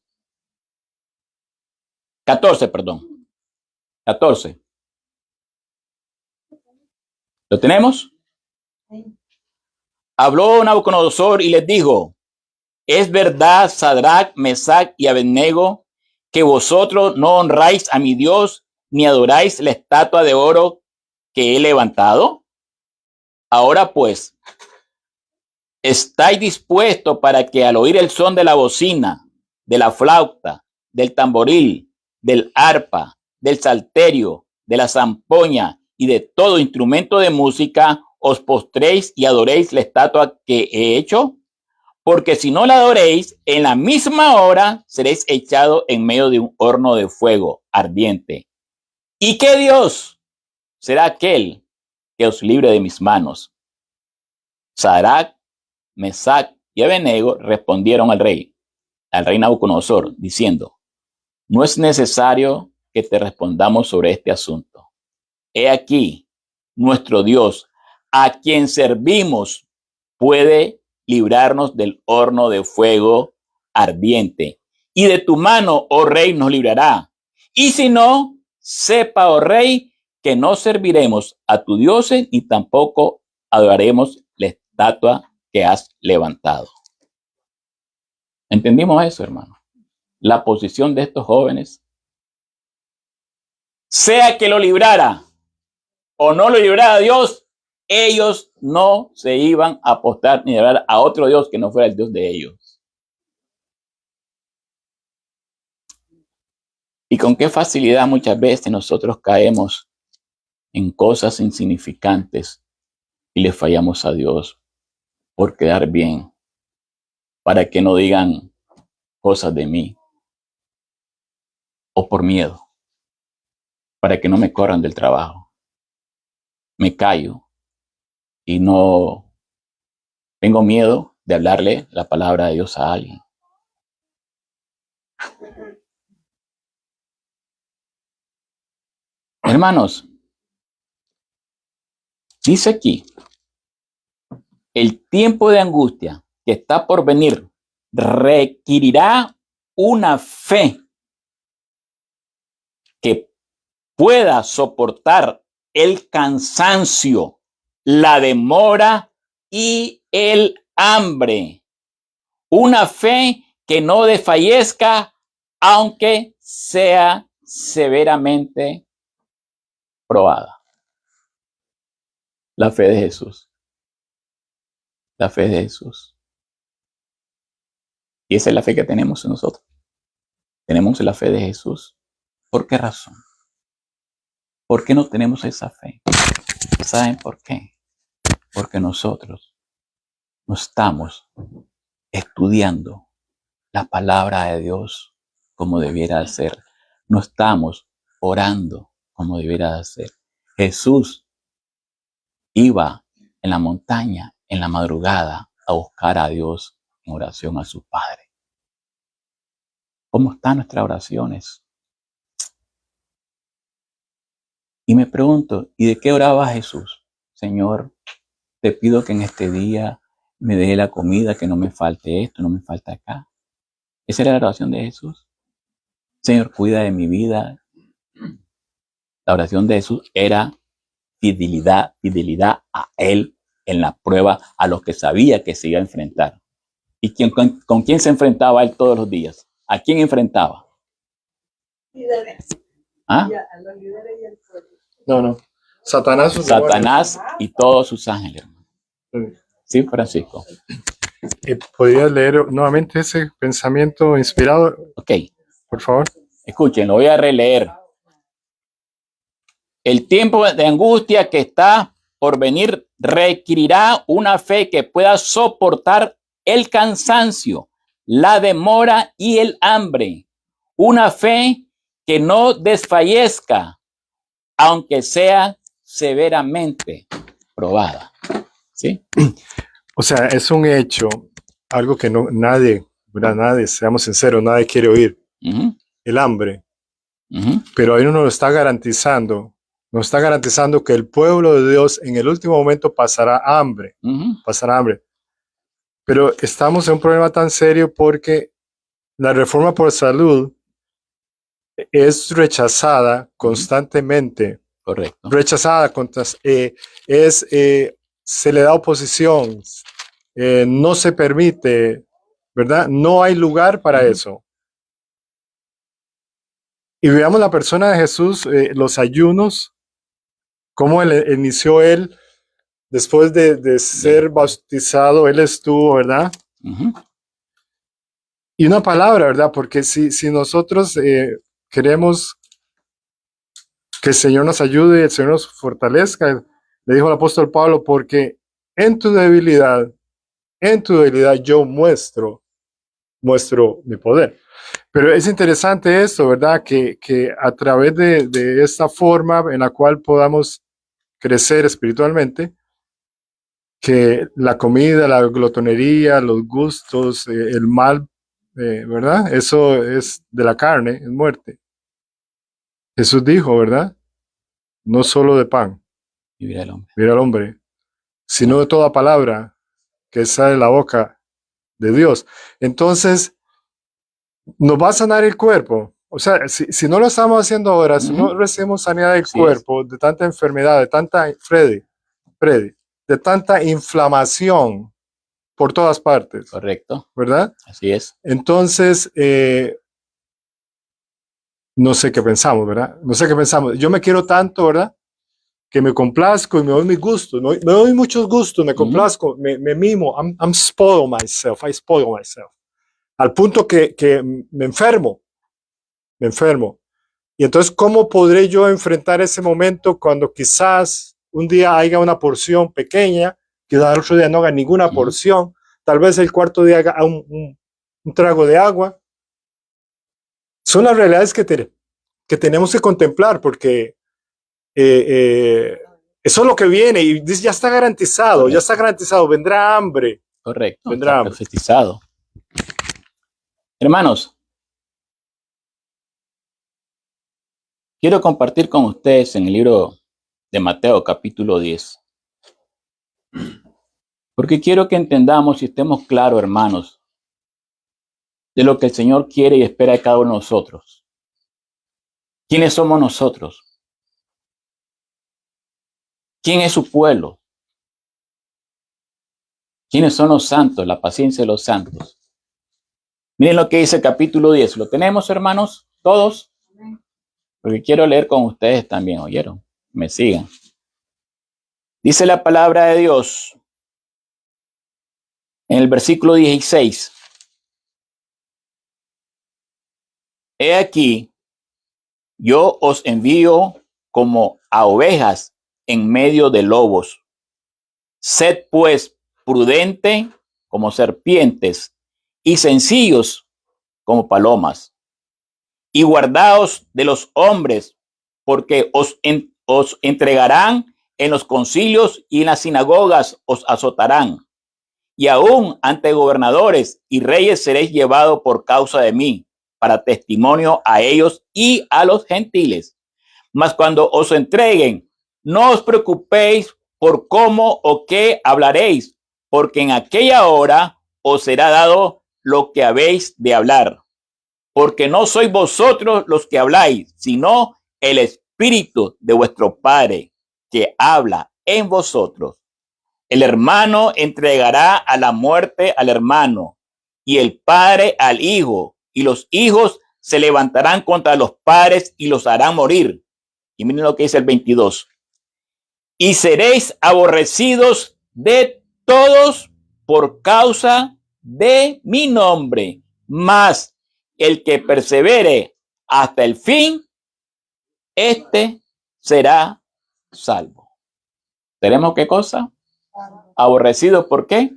14, perdón. 14. ¿Lo tenemos? Habló Nabucodonosor y les dijo: ¿es verdad, Sadrach, Mesach y Abednego, que vosotros no honráis a mi Dios ni adoráis la estatua de oro que he levantado? Ahora pues, ¿estáis dispuestos para que al oír el son de la bocina, de la flauta, del tamboril, del arpa, del salterio, de la zampoña y de todo instrumento de música, os postréis y adoréis la estatua que he hecho? Porque si no la adoréis, en la misma hora seréis echados en medio de un horno de fuego ardiente. ¿Y qué Dios será aquel que os libre de mis manos? Sadrach, Mesach y Abednego respondieron al rey Nabucodonosor, diciendo: no es necesario que te respondamos sobre este asunto. He aquí, nuestro Dios, a quien servimos, puede librarnos del horno de fuego ardiente, y de tu mano, oh rey, nos librará. Y si no, sepa, oh rey, que no serviremos a tu dioses ni tampoco adoraremos la estatua que has levantado. ¿Entendimos eso, hermano? La posición de estos jóvenes, sea que lo librara o no lo librara Dios, ellos no se iban a apostar ni a adorar a otro Dios que no fuera el Dios de ellos. Y con qué facilidad muchas veces nosotros caemos en cosas insignificantes y le fallamos a Dios por quedar bien, para que no digan cosas de mí, o por miedo, para que no me corran del trabajo. Me callo y no tengo miedo de hablarle la palabra de Dios a alguien. Hermanos, dice aquí, el tiempo de angustia que está por venir requerirá una fe que pueda soportar el cansancio, la demora y el hambre. Una fe que no desfallezca, aunque sea severamente probada. La fe de Jesús. La fe de Jesús. Y esa es la fe que tenemos en nosotros. Tenemos la fe de Jesús. ¿Por qué razón? ¿Por qué no tenemos esa fe? ¿Saben por qué? Porque nosotros no estamos estudiando la palabra de Dios como debiera ser. No estamos orando como debiera ser. Jesús iba en la montaña, en la madrugada, a buscar a Dios en oración a su Padre. ¿Cómo están nuestras oraciones? Y me pregunto, ¿y de qué oraba Jesús? Señor, te pido que en este día me dé la comida, que no me falte esto, no me falte acá. Esa era la oración de Jesús. Señor, cuida de mi vida. La oración de Jesús era fidelidad a Él en la prueba, a los que sabía que se iba a enfrentar. ¿Y con quién se enfrentaba Él todos los días? ¿A quién enfrentaba? Líderes. ¿Ah? A los líderes y el pueblo. No. Satanás. Satanás y todos sus ángeles. Sí. Sí, Francisco. ¿Podrías leer nuevamente ese pensamiento inspirado, Ok, por favor? escuchen, lo voy a releer. El tiempo de angustia que está por venir requerirá una fe que pueda soportar el cansancio, la demora y el hambre. Una fe que no desfallezca, aunque sea severamente probada. ¿Sí? O sea, es un hecho, algo que nadie, ¿verdad? Nadie, seamos sinceros, nadie quiere oír. Uh-huh. El hambre. Uh-huh. Pero ahí uno nos está garantizando que el pueblo de Dios en el último momento pasará hambre. Uh-huh. Pasará hambre. Pero estamos en un problema tan serio porque la reforma por salud es rechazada constantemente. Correcto. Rechazada, se le da oposición, no se permite, ¿verdad? No hay lugar para eso. Y veamos la persona de Jesús, los ayunos, cómo inició él después de ser bautizado, él estuvo, ¿verdad? Uh-huh. Y una palabra, ¿verdad? Porque si nosotros queremos que el Señor nos ayude, el Señor nos fortalezca, le dijo el apóstol Pablo, porque en tu debilidad yo muestro mi poder. Pero es interesante esto, ¿verdad? Que a través de esta forma en la cual podamos crecer espiritualmente, que la comida, la glotonería, los gustos, el mal, ¿verdad? Eso es de la carne, es muerte. Jesús dijo, ¿verdad? No solo de pan, Vivirá el hombre. vivirá el hombre, sino de toda palabra que sale de la boca de Dios. Entonces, nos va a sanar el cuerpo. O sea, si no lo estamos haciendo ahora, si no recibimos sanidad del cuerpo, de tanta enfermedad, de tanta, Freddy, de tanta inflamación por todas partes. Correcto. ¿Verdad? Así es. Entonces, no sé qué pensamos, ¿verdad? No sé qué pensamos. Yo me quiero tanto, ¿verdad? Que me complazco y me doy mis gustos. Me doy muchos gustos, me complazco, me mimo. I'm spoil myself. I spoil myself. Al punto que me enfermo. Y entonces, ¿cómo podré yo enfrentar ese momento cuando quizás un día haya una porción pequeña, quizás el otro día no haga ninguna porción, tal vez el cuarto día haga un trago de agua? Son las realidades que tenemos que contemplar, porque eso es lo que viene y ya está garantizado, vendrá hambre. Correcto, vendrá hambre. Profetizado. Hermanos, quiero compartir con ustedes en el libro de Mateo, capítulo 10. Porque quiero que entendamos y estemos claros, hermanos, de lo que el Señor quiere y espera de cada uno de nosotros. ¿Quiénes somos nosotros? ¿Quién es su pueblo? ¿Quiénes son los santos? La paciencia de los santos. Miren lo que dice el capítulo 10. ¿Lo tenemos, hermanos? ¿Todos? Porque quiero leer con ustedes también, ¿oyeron? Me sigan. Dice la palabra de Dios en el versículo 16. He aquí, yo os envío como a ovejas en medio de lobos. Sed pues prudente como serpientes y sencillos como palomas. Y guardaos de los hombres, porque os entregarán en los concilios y en las sinagogas os azotarán. Y aún ante gobernadores y reyes seréis llevados por causa de mí, para testimonio a ellos y a los gentiles. Mas cuando os entreguen, no os preocupéis por cómo o qué hablaréis, porque en aquella hora os será dado lo que habéis de hablar. Porque no sois vosotros los que habláis, sino el Espíritu de vuestro Padre que habla en vosotros. El hermano entregará a la muerte al hermano, y el padre al hijo, y los hijos se levantarán contra los padres y los harán morir. Y miren lo que dice el 22. Y seréis aborrecidos de todos por causa de mi nombre, mas el que persevere hasta el fin, este será salvo. ¿Tenemos qué cosa? Aborrecidos, ¿por qué?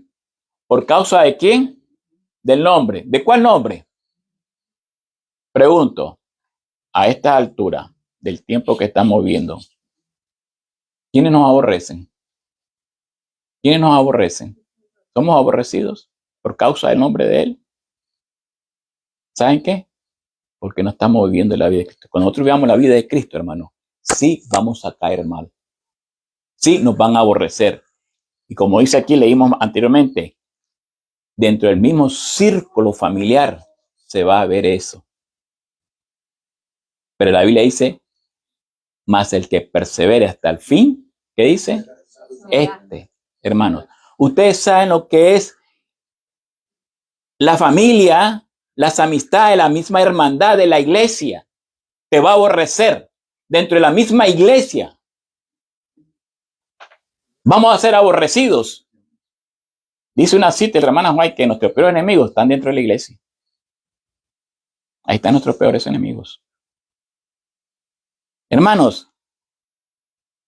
¿Por causa de quién? Del nombre. ¿De cuál nombre? Pregunto, a esta altura del tiempo que estamos viendo, ¿quiénes nos aborrecen? ¿Quiénes nos aborrecen? ¿Somos aborrecidos por causa del nombre de Él? ¿Saben qué? Porque no estamos viviendo la vida de Cristo. Cuando nosotros vivamos la vida de Cristo, hermano, sí vamos a caer mal. Sí nos van a aborrecer. Y como dice aquí, leímos anteriormente, dentro del mismo círculo familiar se va a ver eso. Pero la Biblia dice, mas el que persevere hasta el fin, ¿qué dice? Hermanos, ustedes saben lo que es la familia, las amistades, la misma hermandad de la iglesia. Te va a aborrecer dentro de la misma iglesia. Vamos a ser aborrecidos. Dice una cita, el hermano White, que nuestros peores enemigos están dentro de la iglesia. Ahí están nuestros peores enemigos. Hermanos,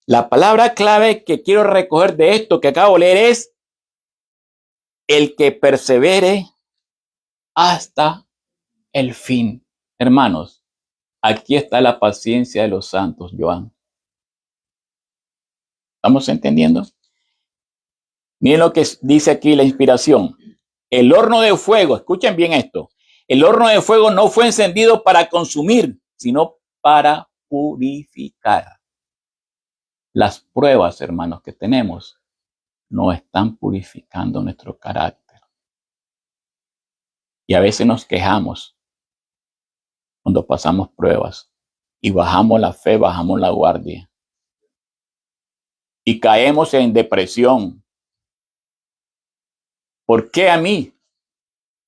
la palabra clave que quiero recoger de esto que acabo de leer es el que persevere hasta el fin. Hermanos, aquí está la paciencia de los santos, Joan. ¿Estamos entendiendo? Miren lo que dice aquí la inspiración. El horno de fuego, escuchen bien esto. El horno de fuego no fue encendido para consumir, sino para purificar. Las pruebas, hermanos, que tenemos no están purificando nuestro carácter. Y a veces nos quejamos cuando pasamos pruebas y bajamos la fe, bajamos la guardia. Y caemos en depresión. ¿Por qué a mí?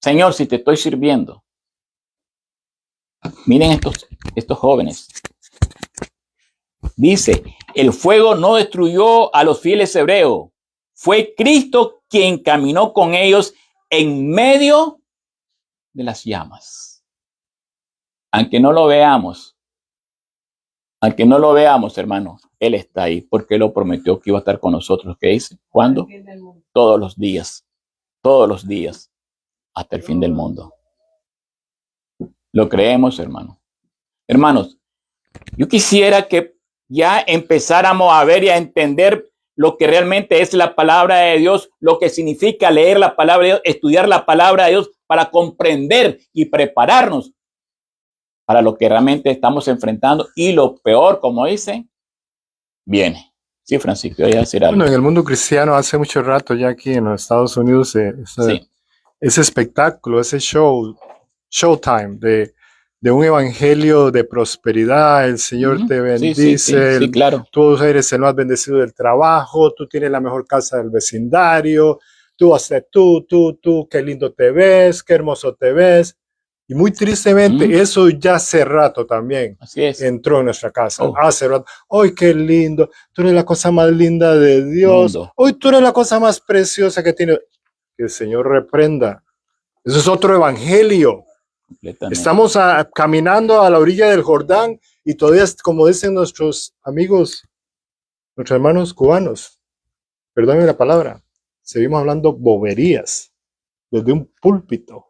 Señor, si te estoy sirviendo. Miren estos jóvenes. Dice, el fuego no destruyó a los fieles hebreos. Fue Cristo quien caminó con ellos en medio de las llamas. Aunque no lo veamos, hermano, Él está ahí porque Él lo prometió que iba a estar con nosotros. ¿Qué dice? ¿Cuándo? Todos los días, hasta el fin del mundo. Lo creemos, hermano. Hermanos, yo quisiera que ya empezáramos a ver y a entender lo que realmente es la palabra de Dios, lo que significa leer la palabra de Dios, estudiar la palabra de Dios para comprender y prepararnos para lo que realmente estamos enfrentando. Y lo peor, como dicen, viene. Sí, Francisco, voy a decir algo. Bueno, en el mundo cristiano hace mucho rato ya aquí en los Estados Unidos ese espectáculo, ese showtime de un evangelio de prosperidad, el Señor te bendice, sí, claro. Tú eres el más bendecido del trabajo, tú tienes la mejor casa del vecindario, tú, qué lindo te ves, qué hermoso te ves. Y muy tristemente, eso ya hace rato también entró en nuestra casa. Hace rato. ¡Ay, qué lindo! Tú eres la cosa más linda de Dios. ¡Ay, tú eres la cosa más preciosa que tiene! Que el Señor reprenda. Eso es otro evangelio. Estamos caminando a la orilla del Jordán y todavía, como dicen nuestros amigos, nuestros hermanos cubanos, perdónenme la palabra, seguimos hablando boberías desde un púlpito.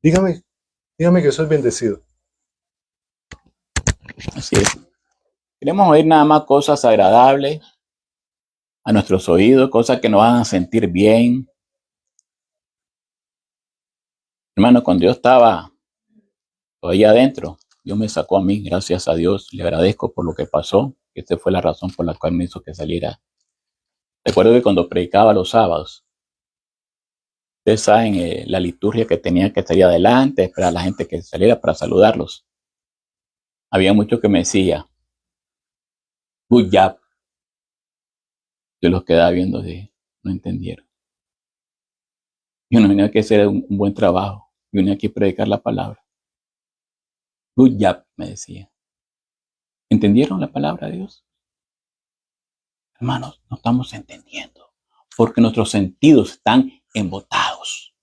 Dígame que soy bendecido. Así es. Queremos oír nada más cosas agradables a nuestros oídos, cosas que nos van a sentir bien. Hermano, cuando yo estaba todavía adentro, Dios me sacó a mí, gracias a Dios. Le agradezco por lo que pasó, Esa fue la razón por la cual me hizo que saliera. Recuerdo que cuando predicaba los sábados, ustedes saben la liturgia que tenía que salir adelante, esperar a la gente que saliera para saludarlos. Había muchos que me decían, good job. Yo los quedaba viendo así, no entendieron. Yo no tenía que hacer un buen trabajo. Yo tenía que predicar la palabra. Good job, me decía. ¿Entendieron la palabra de Dios? Hermanos, no estamos entendiendo porque nuestros sentidos están embotados.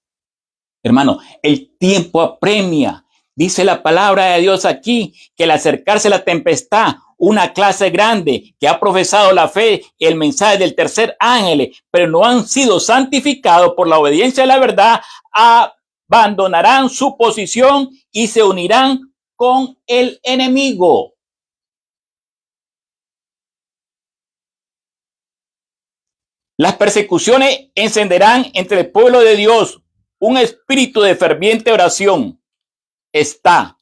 Hermano, el tiempo apremia. Dice la palabra de Dios aquí que al acercarse la tempestad, una clase grande que ha profesado la fe y el mensaje del tercer ángel, pero no han sido santificados por la obediencia a la verdad, abandonarán su posición y se unirán con el enemigo. Las persecuciones encenderán entre el pueblo de Dios un espíritu de ferviente oración. Está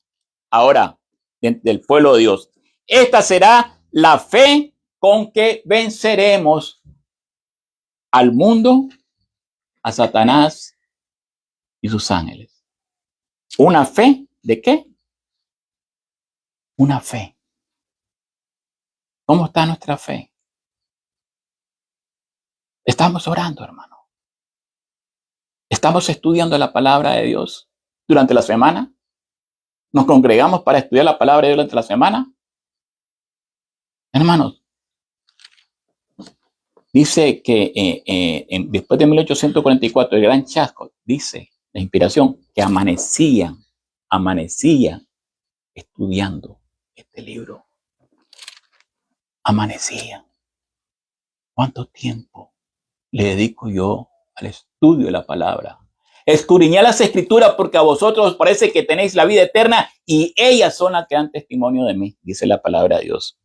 ahora del pueblo de Dios. Esta será la fe con que venceremos al mundo, a Satanás y sus ángeles. ¿Una fe de qué? Una fe. ¿Cómo está nuestra fe? Estamos orando, hermano. Estamos estudiando la palabra de Dios durante la semana. Nos congregamos para estudiar la palabra de Dios durante la semana. Hermanos, dice que después de 1844, el gran chasco, dice la inspiración, que amanecían estudiando este libro. Amanecían. ¿Cuánto tiempo le dedico yo al estudio de la palabra? Escudriñad las escrituras porque a vosotros os parece que tenéis la vida eterna y ellas son las que dan testimonio de mí, dice la palabra de Dios.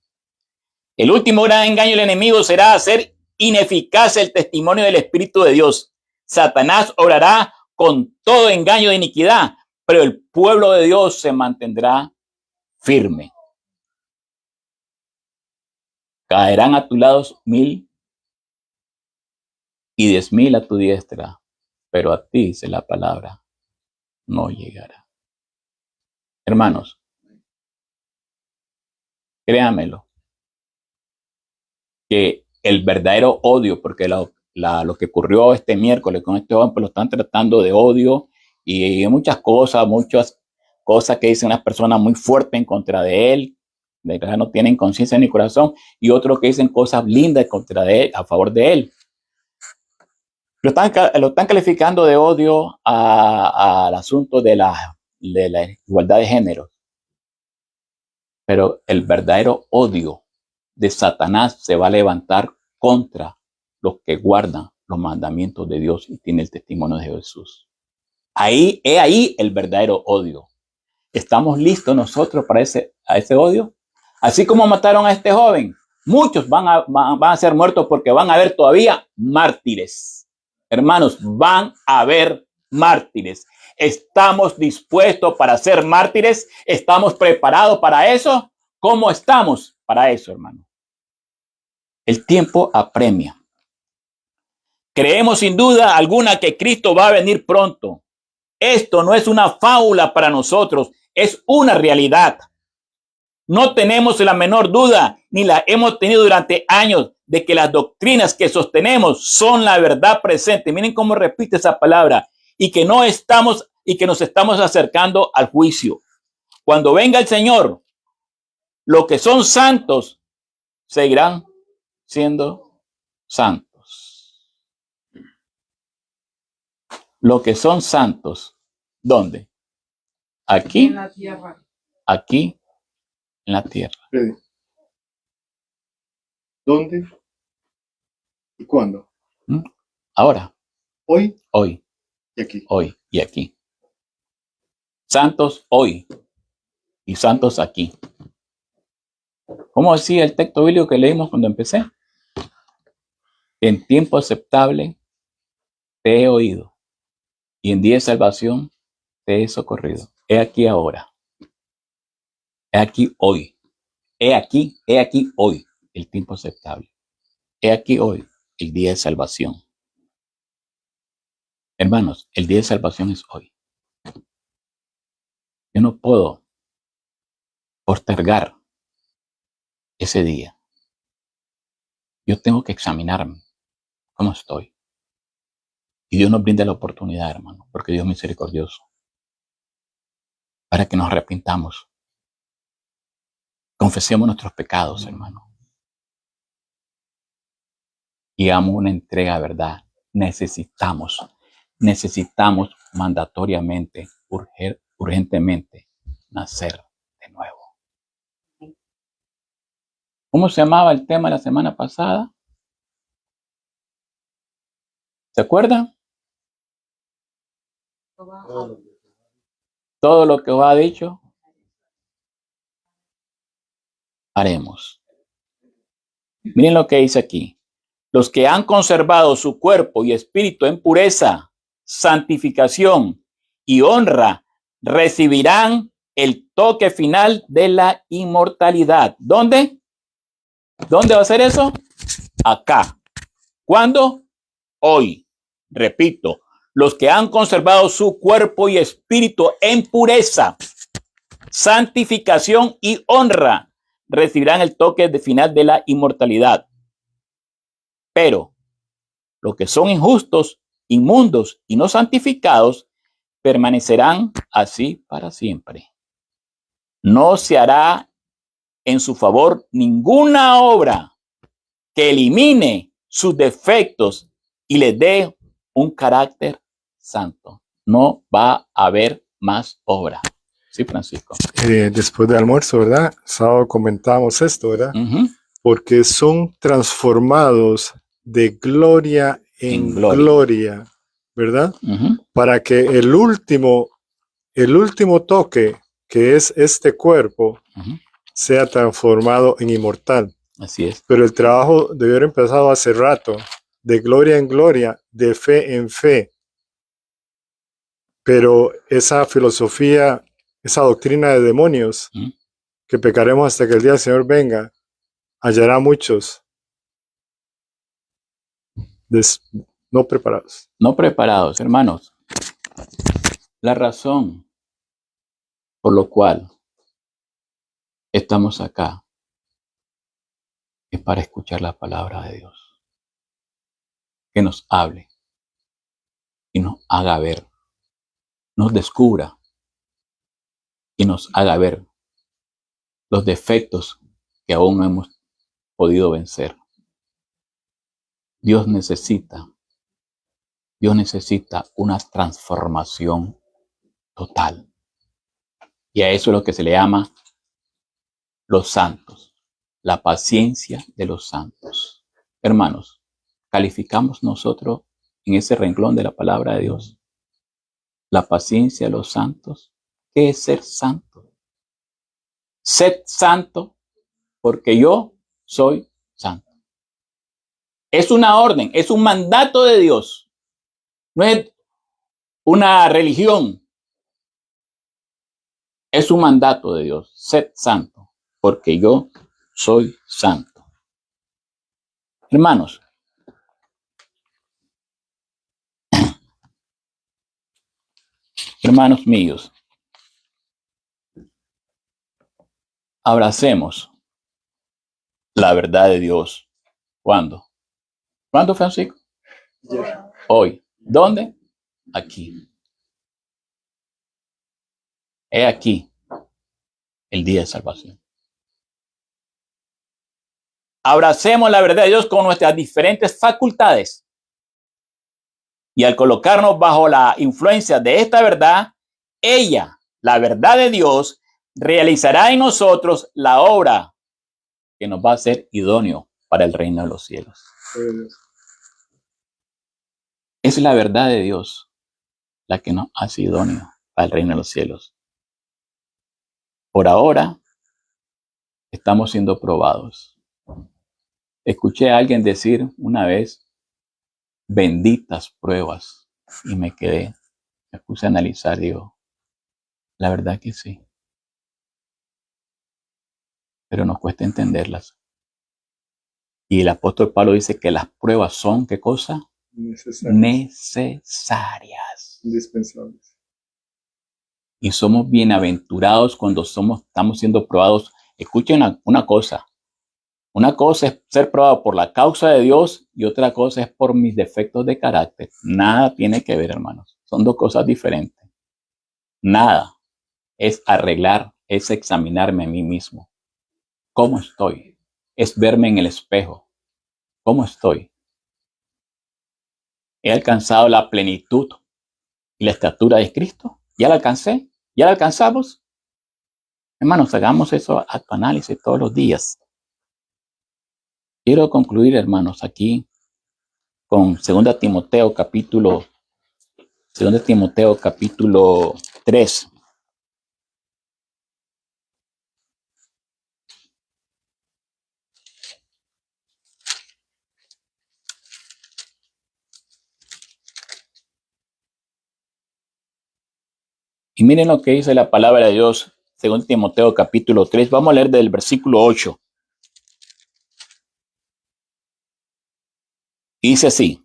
El último gran engaño del enemigo será hacer ineficaz el testimonio del Espíritu de Dios. Satanás obrará con todo engaño de iniquidad, pero el pueblo de Dios se mantendrá firme. Caerán a tu lado 1000 y 10,000 a tu diestra, pero a ti, dice la palabra, no llegará. Hermanos, créanmelo, que el verdadero odio, porque lo que ocurrió este miércoles con este hombre, lo están tratando de odio y muchas cosas que dicen unas personas muy fuertes en contra de él, de que no tienen conciencia ni corazón, y otros que dicen cosas lindas contra de él, a favor de él. Lo están calificando de odio al asunto de la igualdad de género. Pero el verdadero odio de Satanás se va a levantar contra los que guardan los mandamientos de Dios y tienen el testimonio de Jesús. Ahí el verdadero odio. ¿Estamos listos nosotros para ese odio? Así como mataron a este joven, muchos van a ser muertos porque van a haber todavía mártires. Hermanos, van a haber mártires. ¿Estamos dispuestos para ser mártires? ¿Estamos preparados para eso? ¿Cómo estamos para eso, hermano? El tiempo apremia. Creemos sin duda alguna que Cristo va a venir pronto. Esto no es una fábula para nosotros, es una realidad. No tenemos la menor duda, ni la hemos tenido durante años, de que las doctrinas que sostenemos son la verdad presente. Miren cómo repite esa palabra. Y que nos estamos acercando al juicio. Cuando venga el Señor, los que son santos seguirán siendo santos. Los que son santos, ¿dónde? Aquí, en la tierra. Aquí, en la tierra. ¿Dónde y cuándo? Ahora. Hoy y aquí. Hoy y aquí. Santos hoy y santos aquí. ¿Cómo decía el texto bíblico que leímos cuando empecé? En tiempo aceptable te he oído y en día de salvación te he socorrido. He aquí ahora. He aquí hoy. He aquí hoy. el tiempo aceptable. He aquí hoy el día de salvación. Hermanos, el día de salvación es hoy. Yo no puedo postergar ese día. Yo tengo que examinarme cómo estoy. Y Dios nos brinda la oportunidad, hermano, porque Dios es misericordioso, para que nos arrepintamos. Confesemos nuestros pecados, hermano. Y hagamos una entrega de verdad. Necesitamos mandatoriamente, urgentemente, nacer de nuevo. ¿Cómo se llamaba el tema de la semana pasada? ¿Se acuerdan? Todo lo que os ha dicho, haremos. Miren lo que dice aquí. Los que han conservado su cuerpo y espíritu en pureza, santificación y honra, recibirán el toque final de la inmortalidad. ¿Dónde? ¿Dónde va a ser eso? Acá. ¿Cuándo? Hoy. Repito, los que han conservado su cuerpo y espíritu en pureza, santificación y honra, recibirán el toque final de la inmortalidad. Pero los que son injustos, inmundos y no santificados, permanecerán así para siempre. No se hará en su favor ninguna obra que elimine sus defectos y les dé un carácter santo. No va a haber más obra. Sí, Francisco. Después del almuerzo, ¿verdad? Sábado comentábamos esto, ¿verdad? Porque son transformados de gloria en gloria, ¿verdad? Para que el último toque, que es este cuerpo, sea transformado en inmortal. Así es. Pero el trabajo debió haber empezado hace rato, de gloria en gloria, de fe en fe. Pero esa filosofía, esa doctrina de demonios, que pecaremos hasta que el día del Señor venga, hallará muchos no preparados. No preparados, hermanos. La razón por la cual estamos acá es para escuchar la palabra de Dios. Que nos hable y nos haga ver, nos descubra y nos haga ver los defectos que aún no hemos podido vencer. Dios necesita una transformación total. Y a eso es lo que se le llama los santos, la paciencia de los santos. Hermanos, calificamos nosotros en ese renglón de la palabra de Dios la paciencia de los santos. ¿Qué es ser santo? Sed santo porque yo soy santo. Es una orden, es un mandato de Dios. No es una religión. Es un mandato de Dios. Sed santo porque yo soy santo. Hermanos, hermanos míos, abracemos la verdad de Dios. ¿Cuándo? ¿Cuándo, Francisco? Hoy. ¿Dónde? Aquí. He aquí el día de salvación. Abracemos la verdad de Dios con nuestras diferentes facultades. Y al colocarnos bajo la influencia de esta verdad, ella, la verdad de Dios, realizará en nosotros la obra que nos va a ser idóneo para el reino de los cielos. Es la verdad de Dios la que nos hace idóneo para el reino de los cielos. Por ahora, estamos siendo probados. Escuché a alguien decir una vez, benditas pruebas, y me puse a analizar, digo, la verdad que sí. Pero nos cuesta entenderlas. Y el apóstol Pablo dice que las pruebas son, ¿qué cosa? Necesarias. Indispensables. Y somos bienaventurados cuando estamos siendo probados. Escuchen una cosa. Una cosa es ser probado por la causa de Dios y otra cosa es por mis defectos de carácter. Nada tiene que ver, hermanos. Son dos cosas diferentes. Nada. Es arreglar, es examinarme a mí mismo. ¿Cómo estoy? Es verme en el espejo. ¿Cómo estoy? ¿He alcanzado la plenitud y la estatura de Cristo? ¿Ya la alcancé? ¿Ya la alcanzamos? Hermanos, hagamos eso a tu análisis todos los días. Quiero concluir, hermanos, aquí con 2 Timoteo capítulo 3. Y miren lo que dice la palabra de Dios, 2 Timoteo capítulo 3. Vamos a leer del versículo 8. Dice así: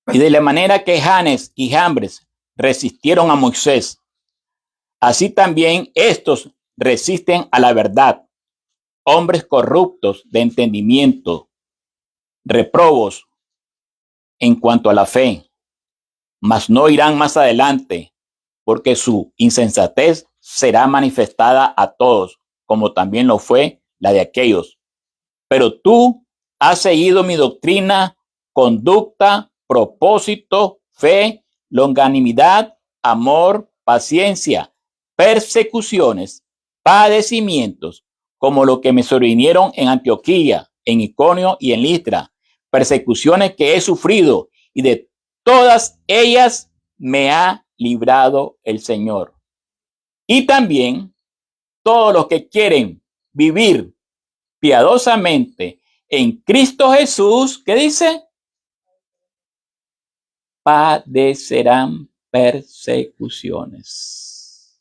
y de la manera que Janes y Jambres resistieron a Moisés, así también estos resisten a la verdad, hombres corruptos de entendimiento, reprobos en cuanto a la fe, mas no irán más adelante, porque su insensatez será manifestada a todos, como también lo fue la de aquellos. Pero tú has seguido mi doctrina, conducta, propósito, fe, longanimidad, amor, paciencia, persecuciones, padecimientos, como lo que me sobrevinieron en Antioquía, en Iconio y en Listra, persecuciones que he sufrido, y de todas ellas me ha librado el Señor. Y también todos los que quieren vivir piadosamente en Cristo Jesús, ¿qué dice? Padecerán persecuciones.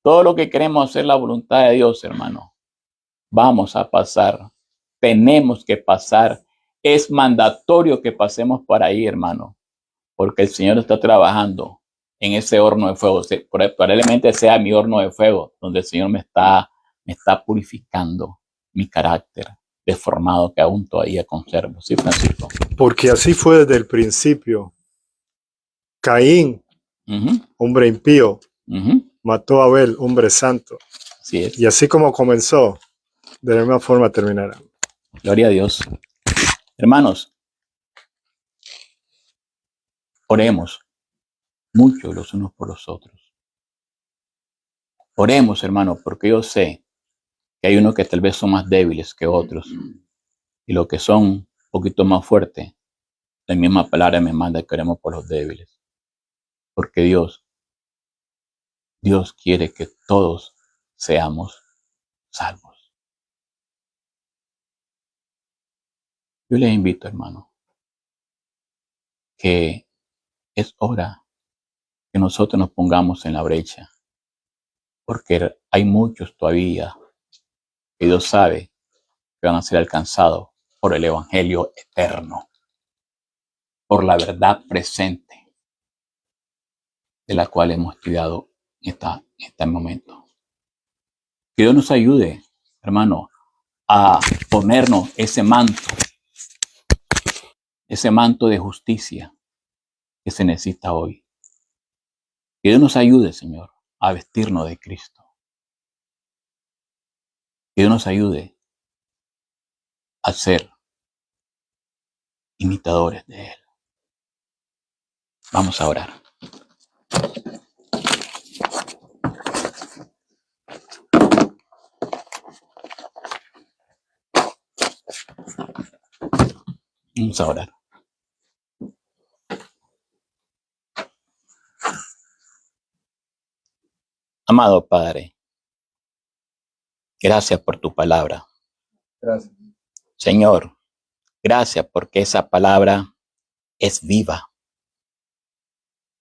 Todo lo que queremos hacer la voluntad de Dios, hermano, vamos a pasar. Tenemos que pasar. Es mandatorio que pasemos por ahí, hermano, porque el Señor está trabajando en ese horno de fuego. Probablemente sea mi horno de fuego, donde el Señor me está purificando mi carácter deformado que aún todavía conservo. Sí, Francisco. Porque así fue desde el principio. Caín, hombre impío, mató a Abel, hombre santo. Así es. Y así como comenzó, de la misma forma terminará. Gloria a Dios. Hermanos, oremos mucho los unos por los otros. Oremos, hermanos, porque yo sé que hay unos que tal vez son más débiles que otros. Y los que son un poquito más fuertes, la misma palabra me manda que oremos por los débiles. Porque Dios quiere que todos seamos salvos. Yo les invito, hermano, que es hora que nosotros nos pongamos en la brecha. Porque hay muchos todavía que Dios sabe que van a ser alcanzados por el Evangelio eterno, por la verdad presente de la cual hemos estudiado en este momento. Que Dios nos ayude, hermano, a ponernos ese manto de justicia que se necesita hoy. Que Dios nos ayude, Señor, a vestirnos de Cristo. Que Dios nos ayude a ser imitadores de Él. Vamos a orar. Vamos a orar. Amado Padre, gracias por tu palabra. Gracias. Señor, gracias porque esa palabra es viva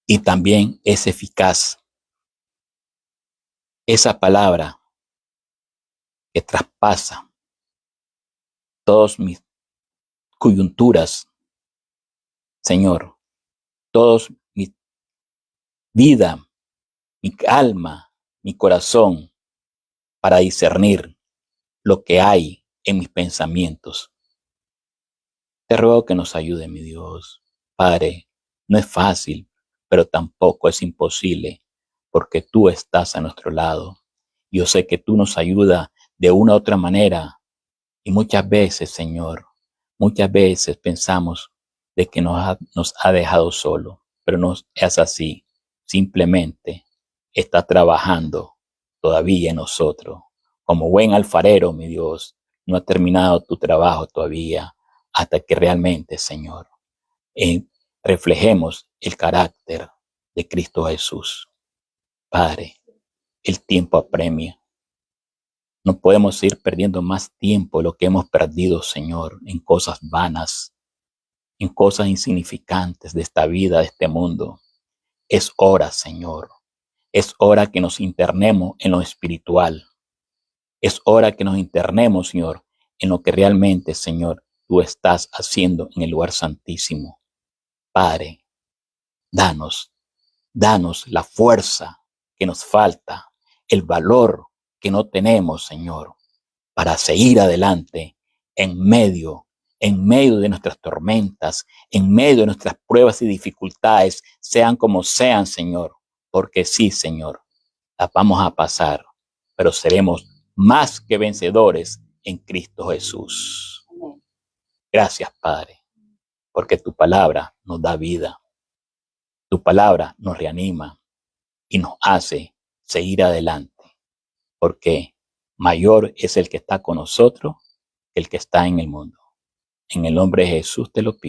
y también es eficaz. Esa palabra que traspasa todas mis coyunturas, Señor, todos mi vida, mi alma, mi corazón, para discernir lo que hay en mis pensamientos. Te ruego que nos ayude, mi Dios. Padre, no es fácil, pero tampoco es imposible, porque tú estás a nuestro lado. Yo sé que tú nos ayudas de una u otra manera, y muchas veces, Señor, muchas veces pensamos de que nos ha dejado solo, pero no es así. Simplemente está trabajando todavía en nosotros. Como buen alfarero, mi Dios, no ha terminado tu trabajo todavía, hasta que realmente, Señor, reflejemos el carácter de Cristo Jesús. Padre, el tiempo apremia. No podemos ir perdiendo más tiempo de lo que hemos perdido, Señor, en cosas vanas, en cosas insignificantes de esta vida, de este mundo. Es hora, Señor. Es hora que nos internemos en lo espiritual. Es hora que nos internemos, Señor, en lo que realmente, Señor, tú estás haciendo en el lugar santísimo. Padre, danos la fuerza que nos falta, el valor que no tenemos, Señor, para seguir adelante en medio de nuestras tormentas, en medio de nuestras pruebas y dificultades, sean como sean, Señor, porque sí, Señor, las vamos a pasar, pero seremos más que vencedores en Cristo Jesús. Gracias, Padre, porque tu palabra nos da vida. Tu palabra nos reanima y nos hace seguir adelante, porque mayor es el que está con nosotros que el que está en el mundo. En el nombre de Jesús te lo pido.